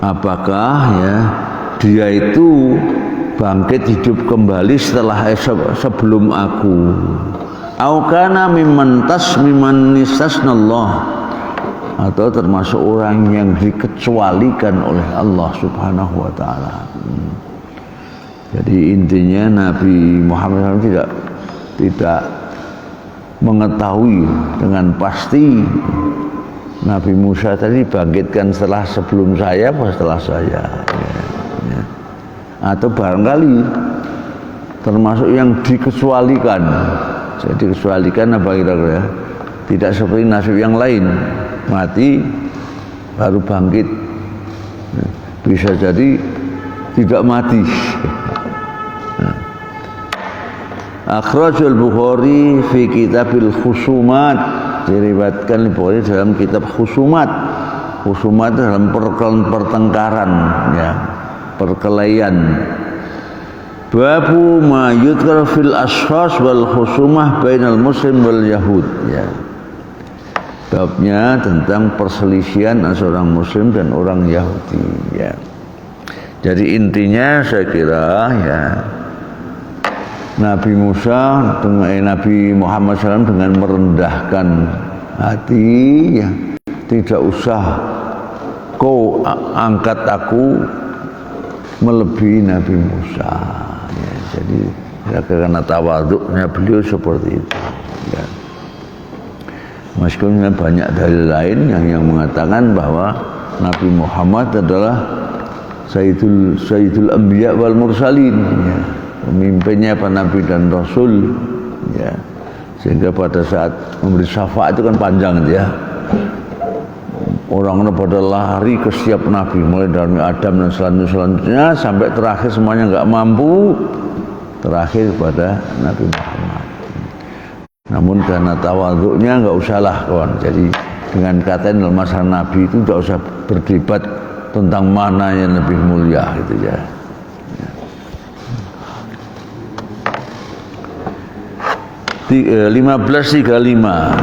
apakah ya dia itu bangkit hidup kembali setelah sebelum aku. Au kana mimman nistasnallah, atau termasuk orang yang dikecualikan oleh Allah Subhanahu wa taala. Jadi intinya Nabi Muhammad tidak mengetahui dengan pasti Nabi Musa tadi bangkitkan sebelum saya atau setelah saya, ya. Atau barangkali termasuk yang dikecualikan. Jadi dikecualikan apa kira-kira? Tidak seperti nasib yang lain, mati baru bangkit. Bisa jadi tidak mati. Akhrajul Bukhari fi kitabil khusumat, diriwayatkan Bukhari dalam kitab khusumat. Khusumat dalam pertengkaran, ya, perkelahian. Babu ma yudkar fil ashkhas wal khusumah bainal muslim wal yahud, ya. Babnya tentang perselisihan antara orang muslim dan orang Yahudi, ya. Jadi intinya saya kira, ya, Nabi Musa dengan Nabi Muhammad SAW dengan merendahkan hati, ya, tidak usah kau angkat aku melebihi Nabi Musa, ya. Jadi karena tawaduknya beliau seperti itu, ya. Meskipun banyak dalil lain yang mengatakan bahwa Nabi Muhammad adalah Sayyidul Anbiya wal Mursalin, ya, pemimpinnya para nabi dan rasul, ya. Sehingga pada saat memberi syafaat itu kan panjang, ya. Orang-orang pada lari ke setiap nabi, mulai dari Adam dan selanjutnya sampai terakhir semuanya nggak mampu, terakhir kepada Nabi Muhammad. Namun karena tawaduknya nggak usahlah kawan. Jadi dengan kata dalam masalah Nabi itu tidak usah berdebat tentang mana yang lebih mulia, gitu, ya. 15:35.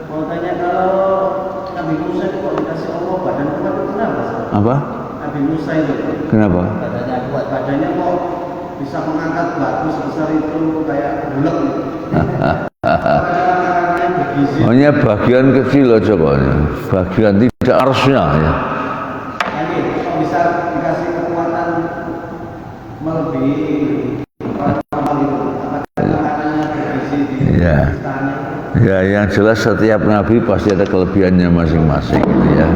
Mau tanya, kalau Nabi Musa itu kok dikasih Allah badan kuat itu kenapa? Apa? Nabi Musa itu Kenapa? badannya kuat, badannya kok bisa mengangkat batu sebesar itu kayak bulat gitu. Hanya bagian kecil aja kok, bagian tidak arsnya, ya. Ini kok bisa dikasih kekuatan melebihi kapal itu? Katanya bergizi di Ya. istana. Ya, yang jelas setiap nabi pasti ada kelebihannya masing-masing, gitu, ya.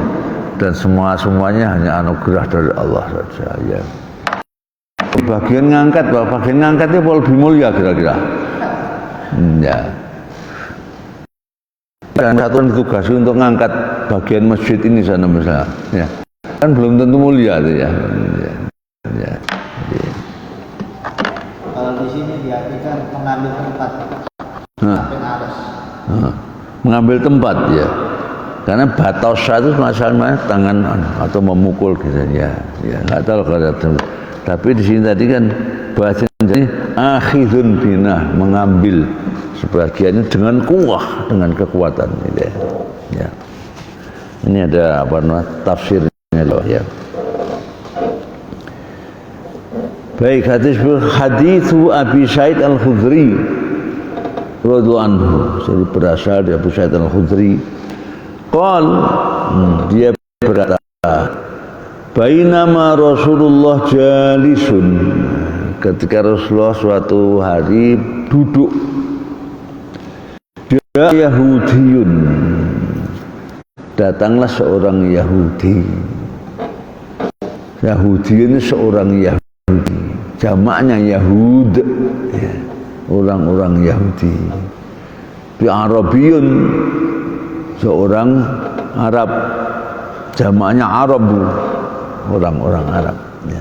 Dan semuanya hanya anugerah dari Allah saja, ya. Bagian ngangkat, bagian ngangkatnya lebih mulia kira-kira. Ya. Dan satuan tugas untuk ngangkat bagian masjid ini sana misalnya, ya. Kan belum tentu mulia tuh, ya. Ya. Kalau di sini diartikan mengambil tempat sampai aras. Mengambil tempat, ya. Karena batosha itu masalahnya tangan atau memukul gitu, ya. Ya, nggak tahu kalau ada. Tapi di sini tadi kan bahasa ini akhidun bina, mengambil sebagiannya dengan kuah, dengan kekuatan, gitu, ya. Ini ada apa namanya tafsirnya loh, ya. Baik, hadithu Abi Sa'id Al-Khudri radhiyallahu anhu, jadi berasal dari Abu Sa'id Al-Khudri. Dia berkata, bainama Rasulullah jalisun, ketika Rasulullah suatu hari duduk, dia Yahudiyun, datanglah seorang Yahudi. Yahudi ini seorang Yahudi, jamaknya Yahud, ya, orang-orang Yahudi. Bi Arabiyun, seorang Arab, jamaknya Arabu, orang-orang Arab, ya.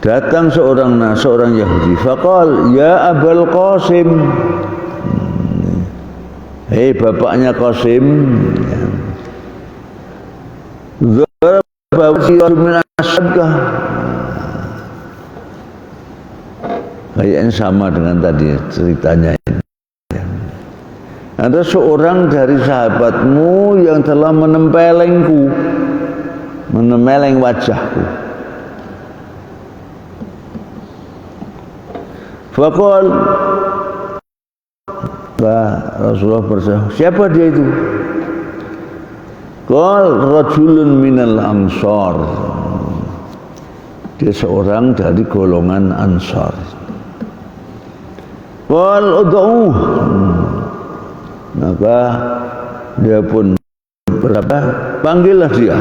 Datang seorang Yahudi, faqal ya Abul Qasim, hei bapaknya Qasim, ya. Kayaknya sama dengan tadi ceritanya ini. Ada seorang dari sahabatmu yang telah menempeleng wajahku. Faqal, Rasulullah bersabda, siapa dia itu? Qal rajulun minal ansar, dia seorang dari golongan Ansar. Qal ud'uh, maka dia pun panggillah dia.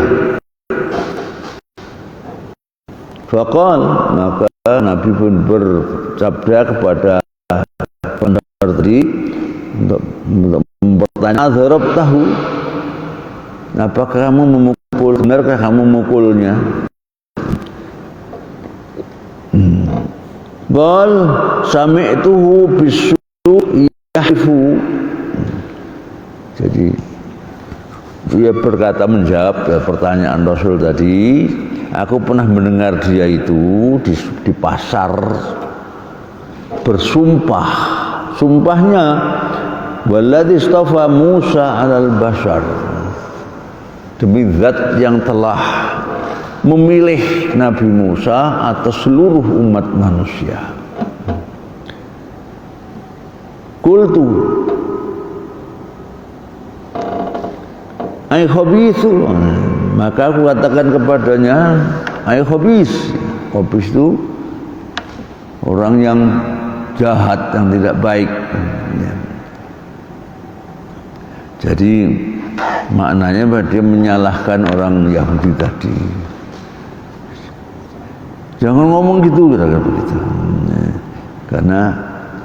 Faqal, maka Nabi pun bersabda kepada pendengar tadi untuk bertanya, azharab tahu, apakah kamu memukul, benarkah kamu memukulnya? Qal sami'tuhu bisu yahfu. Jadi dia berkata menjawab pertanyaan Rasul tadi, aku pernah mendengar dia itu di pasar bersumpah. Sumpahnya walladzi istafa Musa 'alal bashar. Demi zat yang telah memilih Nabi Musa atas seluruh umat manusia. Qultu ay khabithu, maka aku katakan kepadanya ay khabith. Khabith itu orang yang jahat, yang tidak baik. Ya. Jadi maknanya dia menyalahkan orang Yahudi tadi. Jangan ngomong gitu, kira-kira begitu. Karena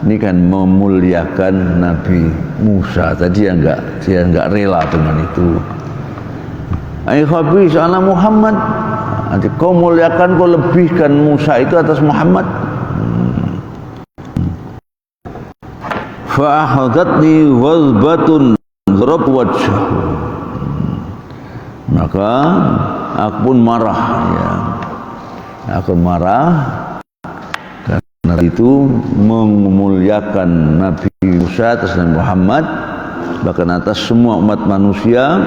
ini kan memuliakan Nabi Musa tadi, dia enggak rela dengan itu. Ai khabis ala Muhammad. Nanti kau muliakan, kau lebihkan Musa itu atas Muhammad. Fa ahadatni wazbatun zarab wajhahu. Maka aku pun marah, ya. Aku marah karena itu memuliakan Nabi Musa atas Nabi Muhammad, bahkan atas semua umat manusia.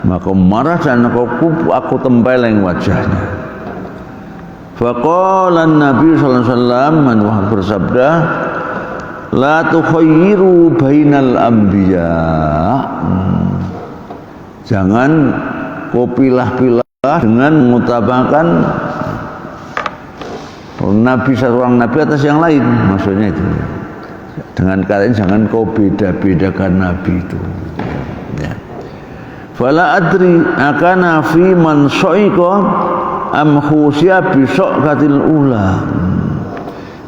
Maka marah dan aku tempeleng wajahnya. Faqala Nabi sallallahu alaihi wasallam, Muhammad bersabda, la tukhayyiru bainal anbiya. Jangan kau pilah-pilah dengan mengutamakan Nabi, seorang Nabi atas yang lain, maksudnya itu. Dengan kalian jangan kau beda-bedakan Nabi itu. Ya. Fala adri akana fi man soiko am khusya bisokatil ula.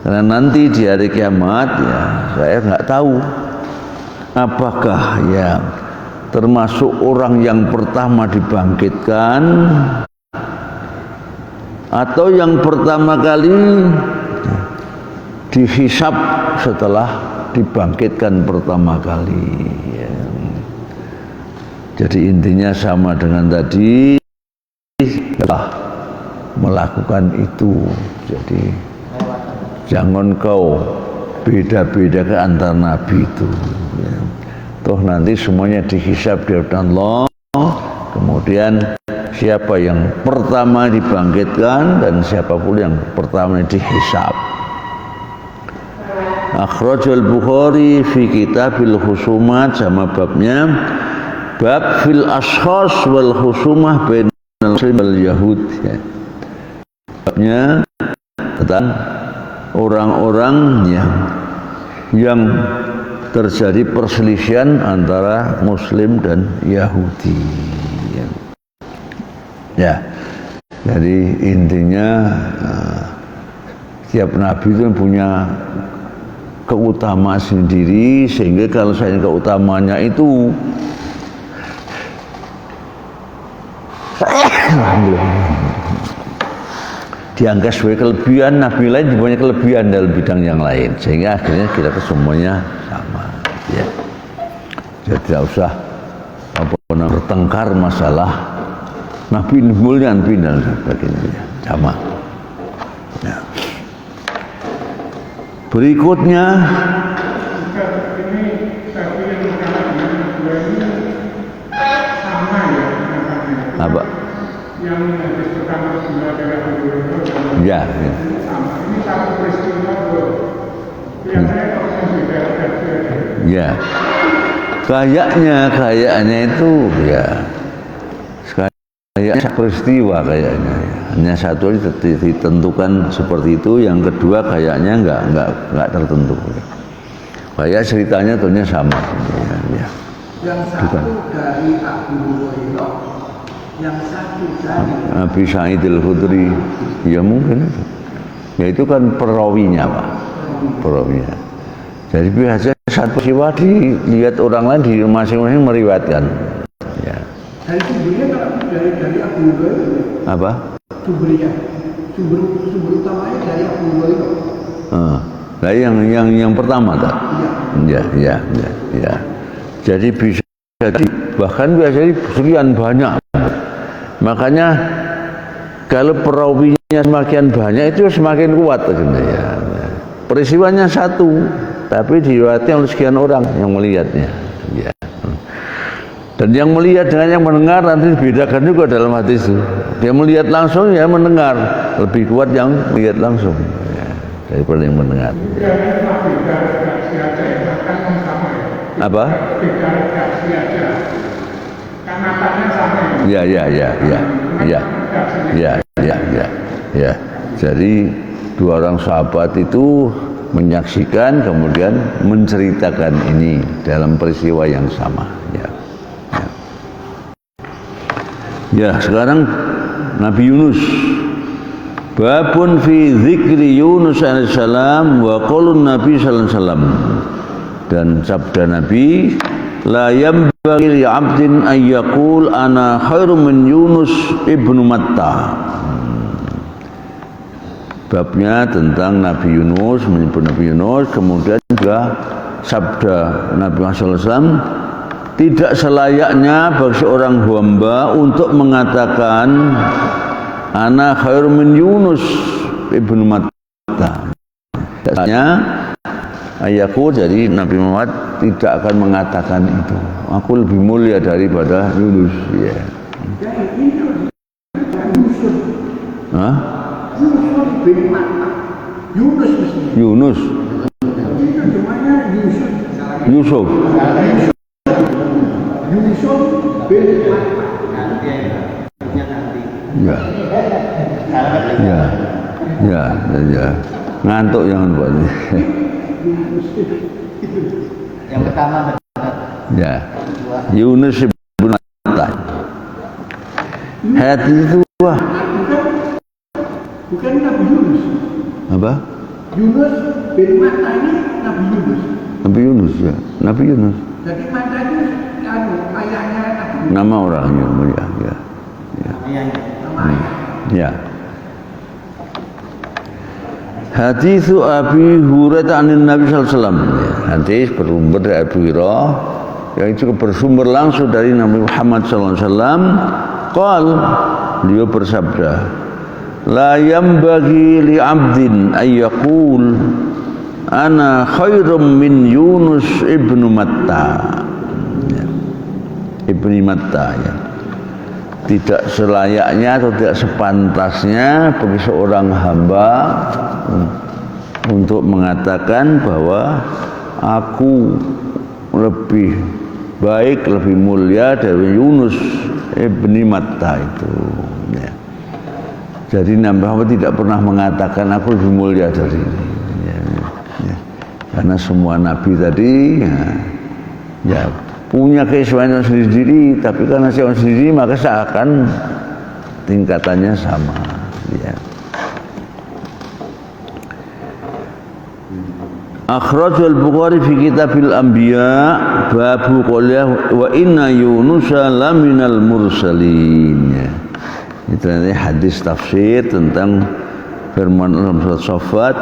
Karena nanti di hari kiamat, ya saya nggak tahu apakah ya termasuk orang yang pertama dibangkitkan atau yang pertama kali dihisab setelah dibangkitkan pertama kali. Ya. Jadi intinya sama dengan tadi, telah melakukan itu. Jadi jangan kau beda-beda ke antara Nabi itu. Ya. Toh nanti semuanya dihisab di hadapan Allah. Kemudian siapa yang pertama dibangkitkan dan siapapun yang pertama dihisab. Akhrajal Bukhari fi kitabil khusumat, sama babnya bab fil ashkhas wal khusumah bainal muslim wal yahud. Ya. Babnya tentang orang-orang yang terjadi perselisihan antara Muslim dan Yahudi. Ya, jadi intinya setiap Nabi itu punya keutamaan sendiri, sehingga kalau saya keutamaannya itu dianggap sebagai kelebihan, Nabi lain punya kelebihan dalam bidang yang lain, sehingga akhirnya kita semuanya sama. Ya. Jadi tidak usah bertengkar masalah Nabi mulia dan sebagainya, sama. Ya. Berikutnya ini tapi yang berkaitan dengan dua ini sama ya namanya. apa? Yang hadis pertama kedua adalah Abu Hurairah. Ya. Sama. Ini satu peristiwa bro. Biasanya kalau yang beda ada. Ya. Kayaknya itu ya. Kayaknya peristiwa kayaknya. Hanya satu ditentukan seperti itu, yang kedua kayaknya enggak tertentu. Kayak ceritanya tentunya sama. Ya. Yang satu dari Abu Hurairah, yang satu dari Abi Sa'id al-Khudri, ya mungkin itu. Ya itu kan perawinya Pak, perawinya. Jadi biasanya satu peristiwa dilihat orang lain di masing-masing meriwayatkan. Ya. dari sumbernya kalau dari Abu Hurairah. Apa? Sumber utamanya dari Abu Hurairah. Nah, yang pertama tak? Ya. Jadi bisa bahkan biasanya sekian banyak. Makanya kalau perawinya semakin banyak itu semakin kuat ya. Peristiwanya satu, tapi diriwayatkan oleh sekian orang yang melihatnya. Ya. Dan yang melihat dengan yang mendengar nanti dibedakan juga dalam hadis itu. Dia melihat langsung, ya mendengar. Lebih kuat yang melihat langsung ya, daripada yang mendengar. Apa? Ya. Jadi dua orang sahabat itu menyaksikan kemudian menceritakan ini dalam peristiwa yang sama. Ya, sekarang Nabi Yunus. Babun fi dzikri Yunus alaihissalam wa qaulun Nabi sallallahu alaihi wasallam. Dan sabda Nabi, la yambaghi li 'abdin ay yaqul ana khairum min Yunus ibnu Matta. Babnya tentang Nabi Yunus, menyebut Nabi Yunus, kemudian juga sabda Nabi Muhammad sallallahu alaihi wasallam, tidak selayaknya bagi seorang hamba untuk mengatakan ana khairum min Yunus ibnu Matta. Selayaknya ayahku, jadi Nabi Muhammad tidak akan mengatakan itu. Aku lebih mulia daripada Yunus. Ya. Hah? Yunus. Yusuf. Ya. Ngantuk jangan buat ini. Yang pertama ya. Yunus ibn Matta. Hati itu wah. Bukan Nabi Yunus. Apa? Yunus bin Matta ini Nabi Yunus. Nabi Yunus ya. Nabi Yunus. Jadi Matta itu ayahnya Nabi Yunus. Nama orangnya ya. Ya. Hadis Abi Hurairah anin Nabi sallallahu alaihi wasallam. Hadis bersumber dari Abu Hurairah yang itu bersumber langsung dari Nabi Muhammad sallallahu alaihi wasallam. Qal, beliau bersabda, la yambaghi li 'abdin ay yaqul ana khairum min Yunus ibnu Matta. Ibnu Matta ya. Tidak selayaknya atau tidak sepantasnya bagi seorang hamba untuk mengatakan bahwa aku lebih baik, lebih mulia dari Yunus ibni Matta itu ya. Jadi Nabi Muhammad tidak pernah mengatakan aku lebih mulia dari ini ya. Karena semua nabi tadi ya punya keistimewaan sendiri, tapi karena saya sendiri maka seakan tingkatannya sama ya. Akhrajal Bukhari fi Kitabil Anbiya babu qawlihi wa inna Yunusa laminal mursalin ya. Itu nanti hadis tafsir tentang firman Allah surat Saffat,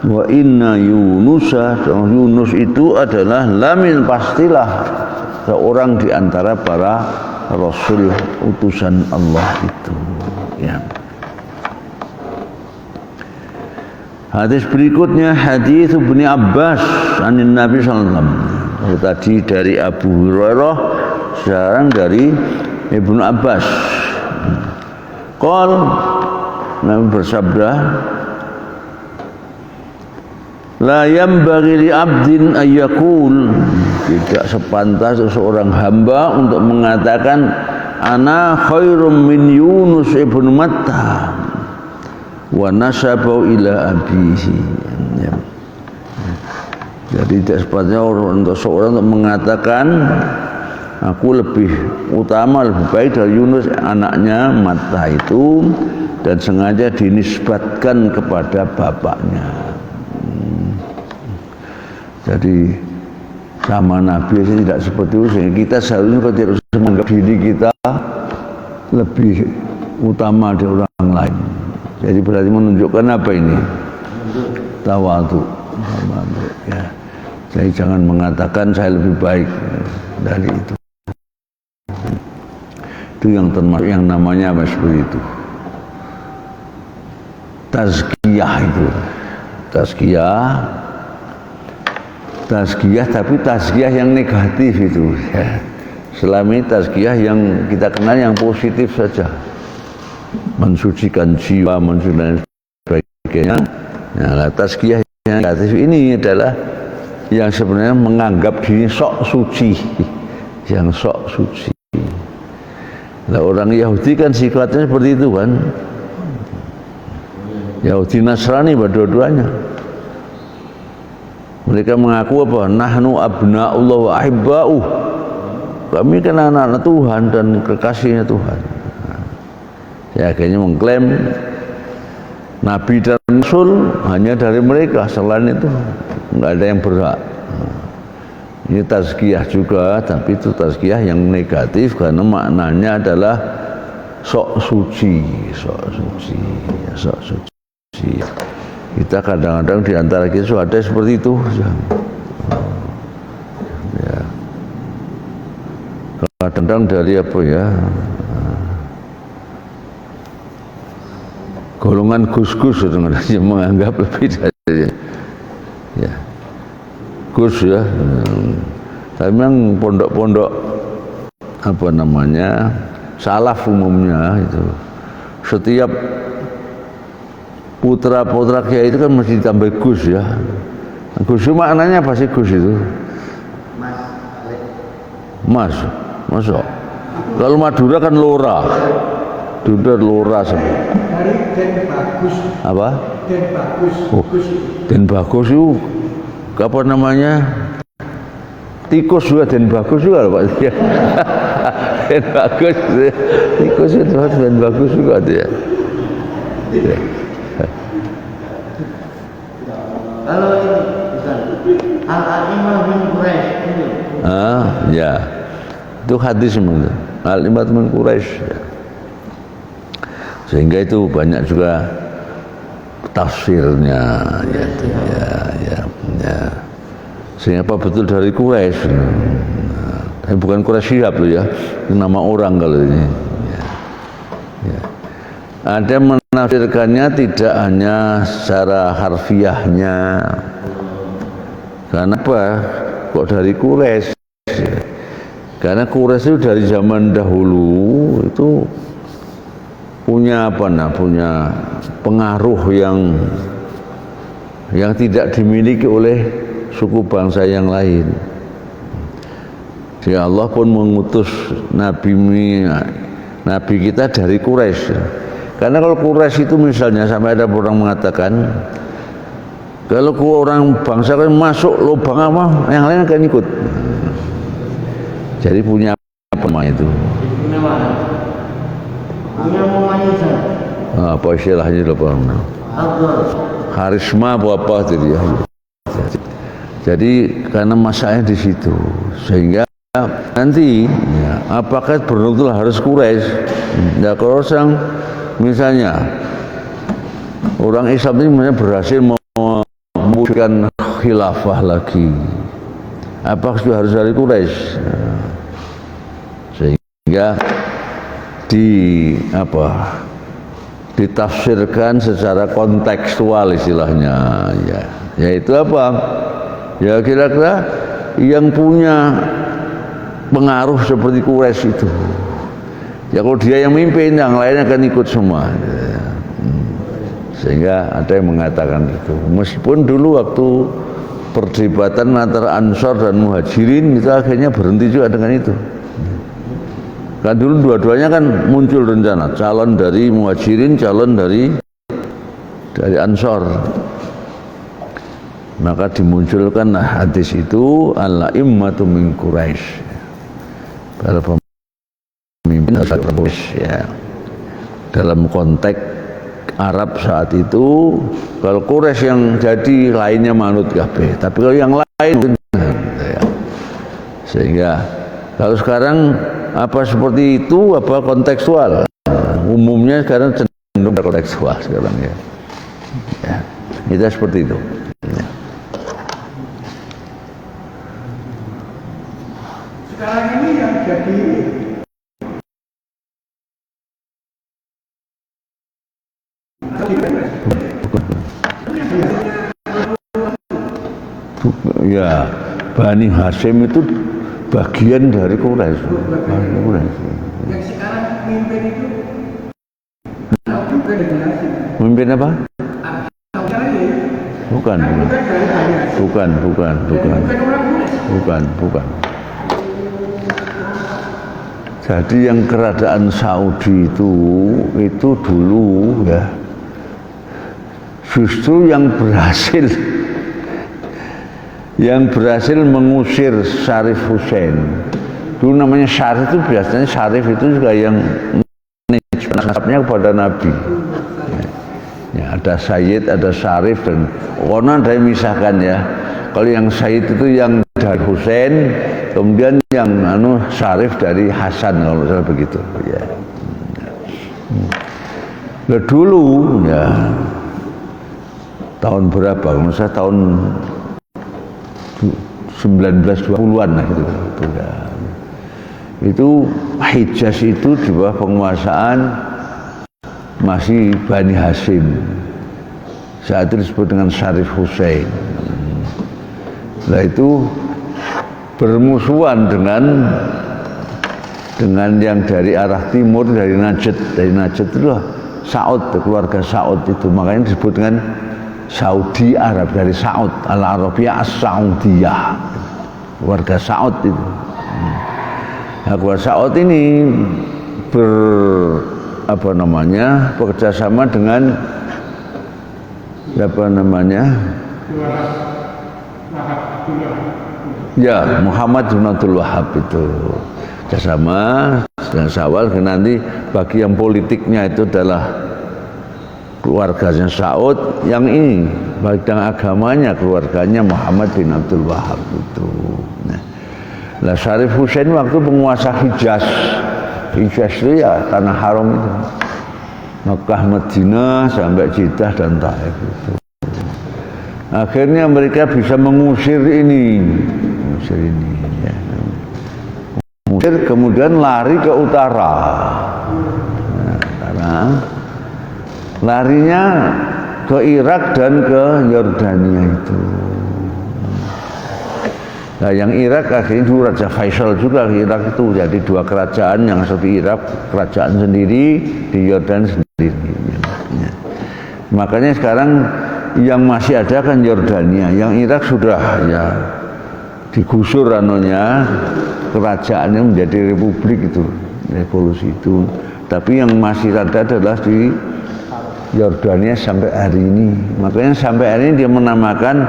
wa inna Yunusa, Yunus itu adalah lamin, pastilah seorang di antara para rasul utusan Allah itu ya. Hadis berikutnya hadis Ibnu Abbas anin Nabi sallallahu alaihi wasallam. Tadi dari Abu Hurairah, sekarang dari Ibnu Abbas. Qal, Nabi bersabda, la yambaghi li 'abdin ay yaqul, tidak sepantas seorang hamba untuk mengatakan ana khairum min Yunus ibnu Matta wa nasabu ila abihi ya. Jadi tidak sepatutnya untuk seorang untuk mengatakan aku lebih utama, lebih baik dari Yunus anaknya Matta itu, dan sengaja dinisbatkan kepada bapaknya. Jadi sama Nabi tidak seperti itu, sehingga kita seharusnya harus menganggap diri kita lebih utama dari orang lain. Jadi berarti menunjukkan apa ini? Tawadhu. Ya. Jadi jangan mengatakan saya lebih baik dari itu. Itu yang termasuk yang namanya apa seperti itu. Tazkiyah itu. Tazkiyah tapi tazkiyah yang negatif itu. Ya. Selama ini tazkiyah yang kita kenal yang positif saja. Mensucikan jiwa, mensucikan sebagainya. Nah, tazkiyah yang negatif ini adalah yang sebenarnya menganggap diri sok suci, yang sok suci. Nah, orang Yahudi kan sifatnya seperti itu kan. Yahudi Nasrani berdua-duanya. Mereka mengaku apa? Nahnu abna'ullah wa ahibba'uh. Kami kan anak-anak Tuhan dan kekasihnya Tuhan. Ya, akhirnya mengklaim Nabi dan Rasul hanya dari mereka, selain itu nggak ada yang berhak. Ini tazkiyah juga, tapi itu tazkiyah yang negatif karena maknanya adalah sok suci. Kita kadang-kadang di antara kita ada seperti itu. Ya. Kadang-kadang dari apa ya? Golongan gus-gus yang menganggap lebih dari ya. Gus ya. Tapi memang pondok-pondok apa namanya? Salaf umumnya itu. Setiap putra-putra kiai itu kan mesti ditambah gus ya. Gus itu maknanya apa sih gus itu? Mas. Masuk. Kalau Madura kan lora. Duda lora sebenarnya. Dari Den Bagus. Apa? Den Bagus. Oh, Den Bagus itu apa namanya? Tikus juga Den Bagus juga Pak. Den Bagus. Tikus itu Den Bagus juga dia. Ya. Kalau ini Al-Imam bin Quraisy itu. Ya. Itu hadis sebenarnya. Al-Imam bin Quraisy. Ya. Sehingga itu banyak juga tafsirnya ya. Sehingga apa betul dari Quraisy. Tapi bukan Quraisy Syihab loh ya. Itu nama orang kalau ini. Ya. Ada menafsirkannya tidak hanya secara harfiahnya. Karena apa? Kok dari Quraisy? Karena Quraisy itu dari zaman dahulu itu punya punya pengaruh yang tidak dimiliki oleh suku bangsa yang lain. Jadi Allah pun mengutus nabi kita dari Quraisy. Karena kalau Quraisy itu misalnya sampai ada orang mengatakan kalau orang bangsa kan masuk lubang apa yang lain akan ikut. Jadi punya apa itu? Apa istilahnya lupa. Karisma apa jadi ya. Jadi karena masanya di situ sehingga nanti ya, apakah betul harus Quraisy? Ya kalau orang misalnya orang Islam ini berhasil mewujudkan khilafah lagi, apakah itu harus dari Quraisy? Sehingga ditafsirkan secara kontekstual istilahnya ya. Yaitu apa? Ya kira-kira yang punya pengaruh seperti Quraisy itu. Ya kalau dia yang mimpin, yang lain akan ikut semua. Ya. Sehingga ada yang mengatakan itu. Meskipun dulu waktu perdebatan antara Ansor dan Muhajirin itu akhirnya berhenti juga dengan itu. Kan dulu dua-duanya kan muncul rencana calon dari Muhajirin, calon dari Ansor. Maka dimunculkan hadis itu al-immatu min Quraisy. Para pemimpin asal Quraisy ya. Dalam konteks Arab saat itu kalau Quraisy yang jadi lainnya manut kabeh, tapi kalau yang lain ya. Sehingga kalau sekarang apa seperti itu apa kontekstual umumnya sekarang cenderung kontekstual sekarang ya. Kita seperti itu. Ya. Sekarang ini yang jadi Ya, Bani Hasyim itu bagian dari Quraisy. yang sekarang mimpin itu juga delegasi. Mimpin apa? Bukan. Bukan orang Quraisy. Bukan. Jadi yang kerajaan Saudi itu dulu ya justru yang berhasil mengusir Syarif Hussein. Dulu namanya Syarif itu biasanya Syarif itu juga yang nasabnya kepada Nabi. Ya, ada Sayyid, ada Syarif dan konon ada yang misahkan ya. Kalau yang Sayyid itu yang dari Hussein, kemudian yang Syarif dari Hasan kalau misalnya begitu. Ya. Nah, dulu ya tahun berapa? Kalau saya tahun 1920-an lah gitu. Ya. Itu Hijaz itu di bawah penguasaan masih Bani Hasyim. Saat itu disebut dengan Syarif Hussein. Nah itu bermusuhan dengan yang dari arah timur, dari Najd. Dari Najd itu Saud, keluarga Saud itu. Makanya disebut dengan Saudi Arab, dari Saud, Al-Arabiyah As-Saudiyah. Keluarga Saud itu. Nah, keluarga Saud ini bekerjasama dengan Muhammad bin Abdul Wahab itu kerjasama dan Syawal. Nanti bagi yang politiknya itu adalah keluarganya Saud, yang ini bagi agamanya keluarganya Muhammad bin Abdul Wahab itu. Nah, Syarif Hussein waktu penguasa Hijaz itu ya tanah haram itu, Mekah, Madinah sampai Jeddah dan Taif itu. Akhirnya mereka bisa mengusir ini ya. Mengusir kemudian lari ke utara. Nah, karena larinya ke Irak dan ke Yordania itu. Nah, yang Irak akhirnya itu Raja Faisal juga di Irak itu, jadi dua kerajaan, yang satu Irak kerajaan sendiri, di Yordan sendiri. Ya. Makanya sekarang yang masih ada kan Yordania, yang Irak sudah ya digusur kerajaannya menjadi republik itu, revolusi itu. Tapi yang masih ada adalah di Yordania sampai hari ini. Makanya sampai hari ini dia menamakan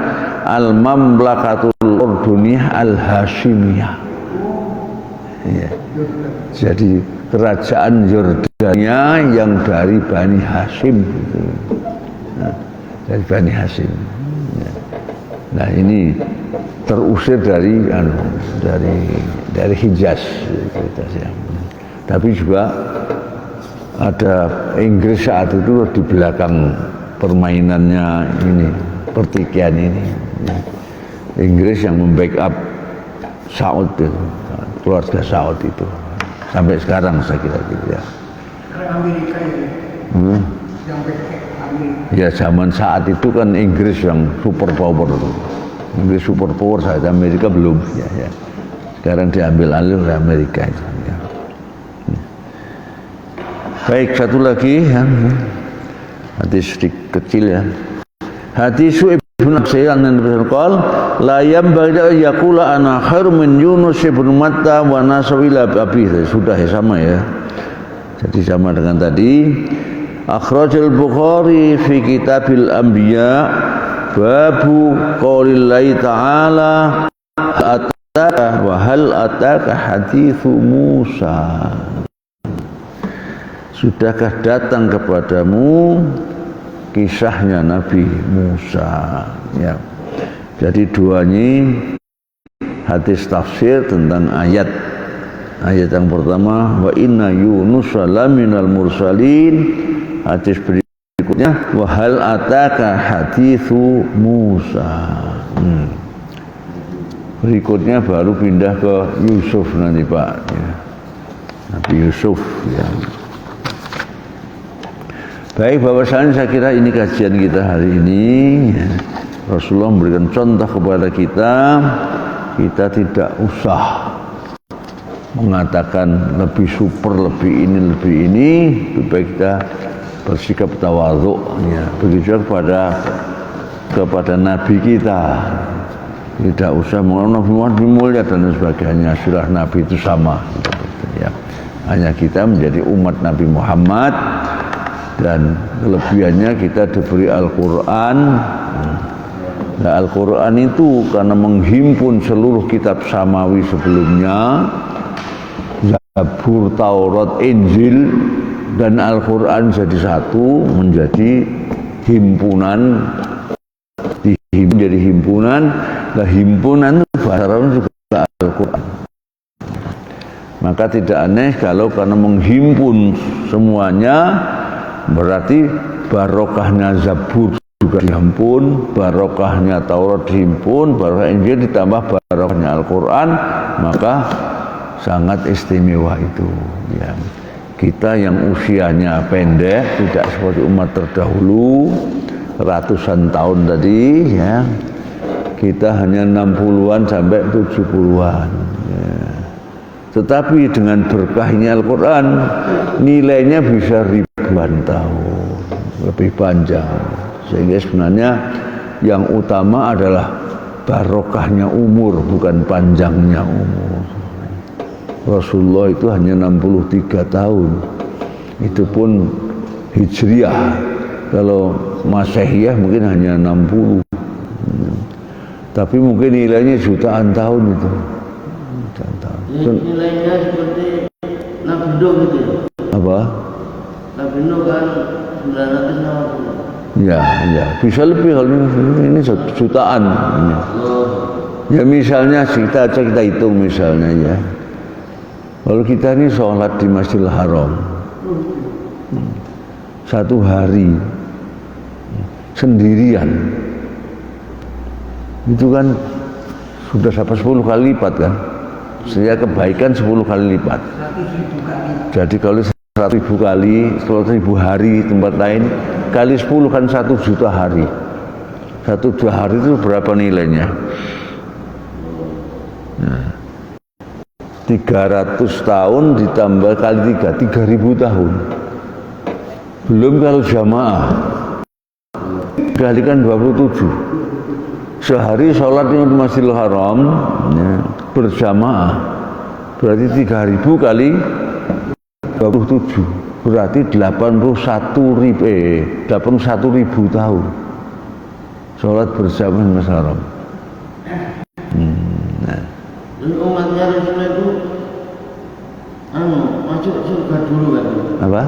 Al-Mamlakatul Urduniyah Al-Hashimiyah. Ya. Jadi kerajaan Yordania yang dari Bani Hasyim gitu. Nah, dari Bani Hasyim. Ya. Nah, ini terusir dari Hijaz gitu, ya. Tapi juga ada Inggris saat itu di belakang permainannya ini, pertikaian ini. Ya. Inggris yang membackup Saud itu, keluarga Saud itu sampai sekarang saya kira gitu ya. Sekarang Amerika ini yang backup Amerika. Ya zaman saat itu kan Inggris yang super power itu. Inggris super power, saat Amerika belum ya. Sekarang diambil alih oleh Amerika itu. Ya. Baik, satu lagi ya. Hadis sedikit kecil ya. Hadis Ibnu Sa'id dan berkal la yambaghi yaqula ana khairu min Yunus ibn Matta wa nasawila abi. Sudah ya, sama ya. Jadi sama dengan tadi. Akhrajal Bukhari fi Kitabil Anbiya babu qaulillahi ta'ala ataka wa hal ataka haditsu Musa. Sudahkah datang kepadamu kisahnya Nabi Musa ya. Jadi duanya hadis tafsir tentang ayat yang pertama wa inna Yunus laminal mursalin, hadis berikutnya berikutnya wahal ataka hadithu Musa. Berikutnya baru pindah ke Yusuf nanti Pak ya. Nabi Yusuf ya. Baik bahwasanya saya kira ini kajian kita hari ini ya. Rasulullah memberikan contoh kepada kita tidak usah mengatakan lebih super, lebih ini, lebih baik kita bersikap tawadhu ya. Begitu kepada Nabi kita, tidak usah mengatakan Nabi mulia dan sebagainya, sudah Nabi itu sama ya. Hanya kita menjadi umat Nabi Muhammad dan kelebihannya kita diberi Al-Quran. Nah, Al-Quran itu karena menghimpun seluruh kitab samawi sebelumnya, Zabur, Taurat, Injil dan Al-Quran jadi satu, menjadi himpunan, menjadi himpunan. Nah, himpunan itu bahasa Arab juga Al-Quran. Maka tidak aneh kalau karena menghimpun semuanya, berarti barokahnya Zabur juga dihimpun, barokahnya Taurat dihimpun, barokah Injil ditambah barokahnya Al-Quran, maka sangat istimewa itu ya. Kita yang usianya pendek, tidak seperti umat terdahulu ratusan tahun tadi ya, kita hanya 60-an sampai 70-an ya. Tetapi dengan berkahnya Al-Quran nilainya bisa ribuan tahun, lebih panjang. Sehingga sebenarnya yang utama adalah barokahnya umur, bukan panjangnya umur. Rasulullah itu hanya 63 tahun, itu pun Hijriah. Kalau Masehiyah mungkin hanya 60, tapi mungkin nilainya jutaan tahun itu. Jutaan tahun. Nilainya seperti Nabi Nuh gitu ya? Apa? Nabi Nuh kan 950. Ya, bisa lebih kalau ini jutaan. Ya misalnya kita hitung misalnya ya. Kalau kita ini sholat di Masjidil Haram 1 hari sendirian, itu kan sudah dapat 10 kali lipat kan? Saya kebaikan 10 kali lipat. Jadi kalau 100.000 kali, 100.000 hari tempat lain kali 10 kan 1 juta hari. 1 juta hari itu berapa nilainya? Nah, 300 tahun ditambah kali 3, 3.000 tahun. Belum kalau jamaah kalikan 27. Sehari sholat di Masjidil Haram ya, berjamaah berarti 3.000 kali 27, berarti 81.000 tahun sholat bersama di Masjidil Haram. Nah. Dan umatnya Rasulullah itu masuk surga dulu kan? Apa?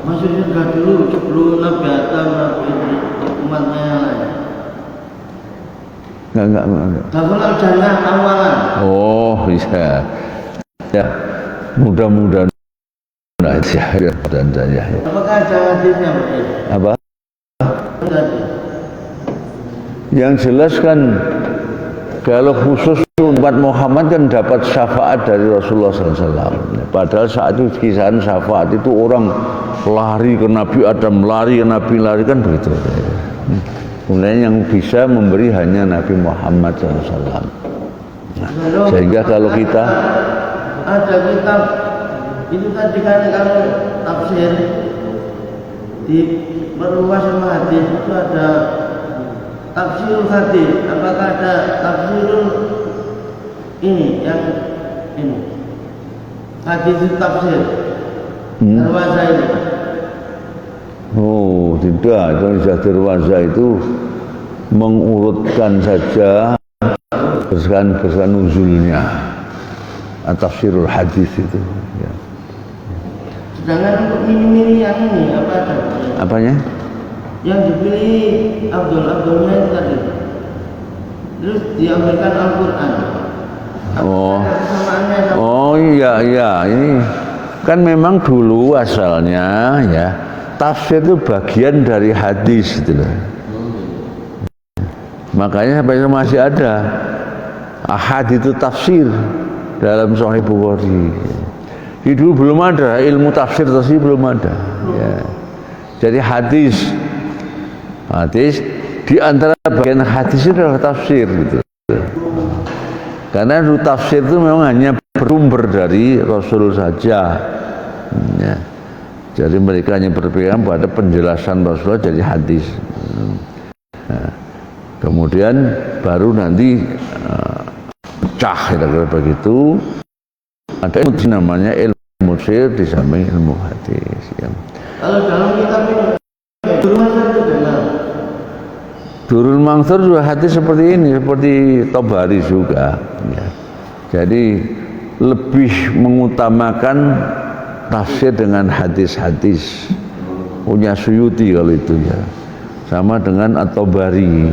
Masuk surga dulu sebelum Nabi Adam, Nabi umatnya yang lain. Enggak. Dakhulul jannah awalan. Oh iya. Ya, mudah-mudahan dan saya. Apakah ada hadisnya Pak? Apa? Yang jelas kan kalau khusus umat Muhammad kan dapat syafaat dari Rasulullah SAW. Padahal saat itu kisahan syafaat itu orang lari ke Nabi Adam, lari ke Nabi, lari kan begitu. Kemudian yang bisa memberi hanya Nabi Muhammad SAW. Nah, sehingga kalau kita ada kitab itu tadi kan kalau tafsir di perluas sama hadis itu ada tafsirul hadis. Apakah ada tafsirul ini yang ini hadis itu tafsir Darwaza ini? Oh tidak, Darwaza itu mengurutkan saja berdasarkan nuzulnya, tafsirul hadis itu ya. Sedangkan untuk mini-mini yang ini apa ada? Apanya? Yang dipilih Abdulnya itu tadi, terus diambilkan Al-Quran. Oh iya ini kan memang dulu asalnya ya tafsir itu bagian dari hadis gitu loh. Makanya sampai masih ada ahad itu tafsir dalam Sahih Bukhari. Di dulu belum ada ilmu tafsir tafsir belum ada. Ya. Jadi hadis di antara bagian hadis itu adalah tafsir gitu. Karena tafsir itu memang hanya bersumber dari Rasul saja. Ya. Jadi mereka hanya berpegang pada penjelasan Rasulullah jadi hadis. Nah, kemudian baru nanti pecah kira-kira begitu. Ada ilmu namanya ilmu tafsir di samping ilmu hadis. Ya. Kalau dalam kitab ini itu benar. Durul Mansur juga hadis seperti ini, seperti Tabari juga. Ya. Jadi lebih mengutamakan tafsir dengan hadis-hadis. Punya Suyuti kalau itu ya. Sama dengan At-Tabari.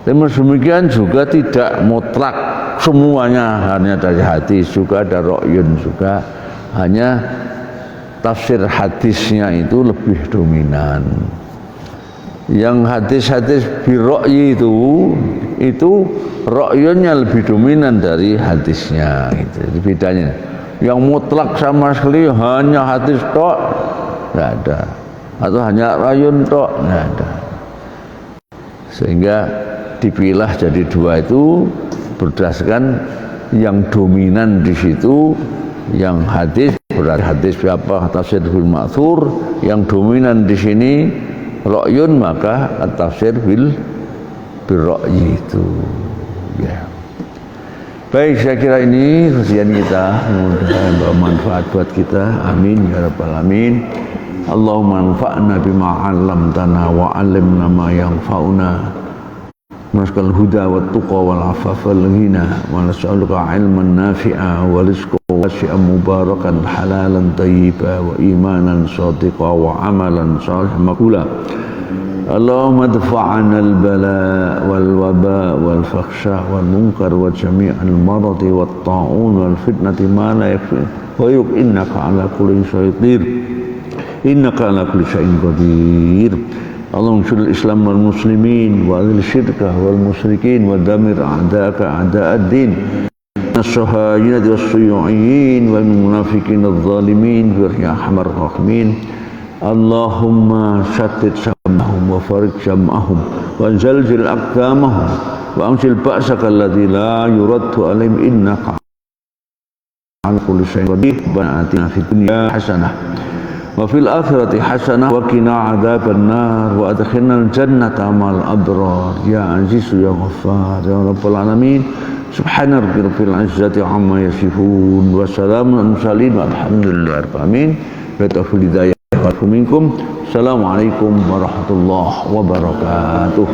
Tapi demikian juga tidak mutlak semuanya hanya dari hadis, juga ada ra'yun juga. Hanya tafsir hadisnya itu lebih dominan. Yang hadis-hadis birra'yi itu ra'yunnya lebih dominan dari hadisnya gitu. Itu bedanya. Yang mutlak sama sekali hanya hadis tok enggak ada, atau hanya ra'yun tok enggak ada. Sehingga dipilah jadi dua itu berdasarkan yang dominan di situ, yang hadis berarti hadis apa tafsir bil ma'thur, yang dominan di sini ra'yun, maka at-tafsir bil ra'yi itu ya. Baik, saya kira ini kajian kita, mudah-mudahan bermanfaat buat kita. Amin ya rabbal alamin. Allahumma anfa'na bima 'allamtana wa 'allimna ma yanfa'una. Naskal huda wa tuqa wal afafa wal ghina wa nas'aluka 'ilman nafi'a wa rizqan wasi'an mubarakan halalan thayyiban wa imanan shadiqan wa amalan salihan maqbula. Allahumma adfa'na al-bala wal waba wal fakhsha wal munkar wa jami'al maradi wat ta'un wal fitnati ma la yakfi wa innaka ala kulli shay'in qadir. Innaka ala kulli shay'in qadir. Allahumma shil Islam wal muslimin wa adil syirka wal musyrikin wa damir a'da'aka a'da'ad-din. As-sahayyin was-suyu'in wal munafiqin adh-dhalimin ya arhamar rahimin. Allahumma shattid syam'ahum wa farik syam'ahum wa zalzil aqdamahum wa amsil ba'saka alladhi la yuraddu alaihim innaka ala kulli syai'in qadir. Rabbana atina fid dunya hasanah wa fil akhirati hasanah wa qina adzaban nar wa adkhilna al jannata ma'al abrar ya aziz ya ghaffar ya rabbal alamin. Subhana rabbil izzati amma yasifun wa salamun alal mursalin walhamdulillahi rabbil alamin. Wa taufiq hidayah minkum. Assalamualaikum warahmatullahi wabarakatuh.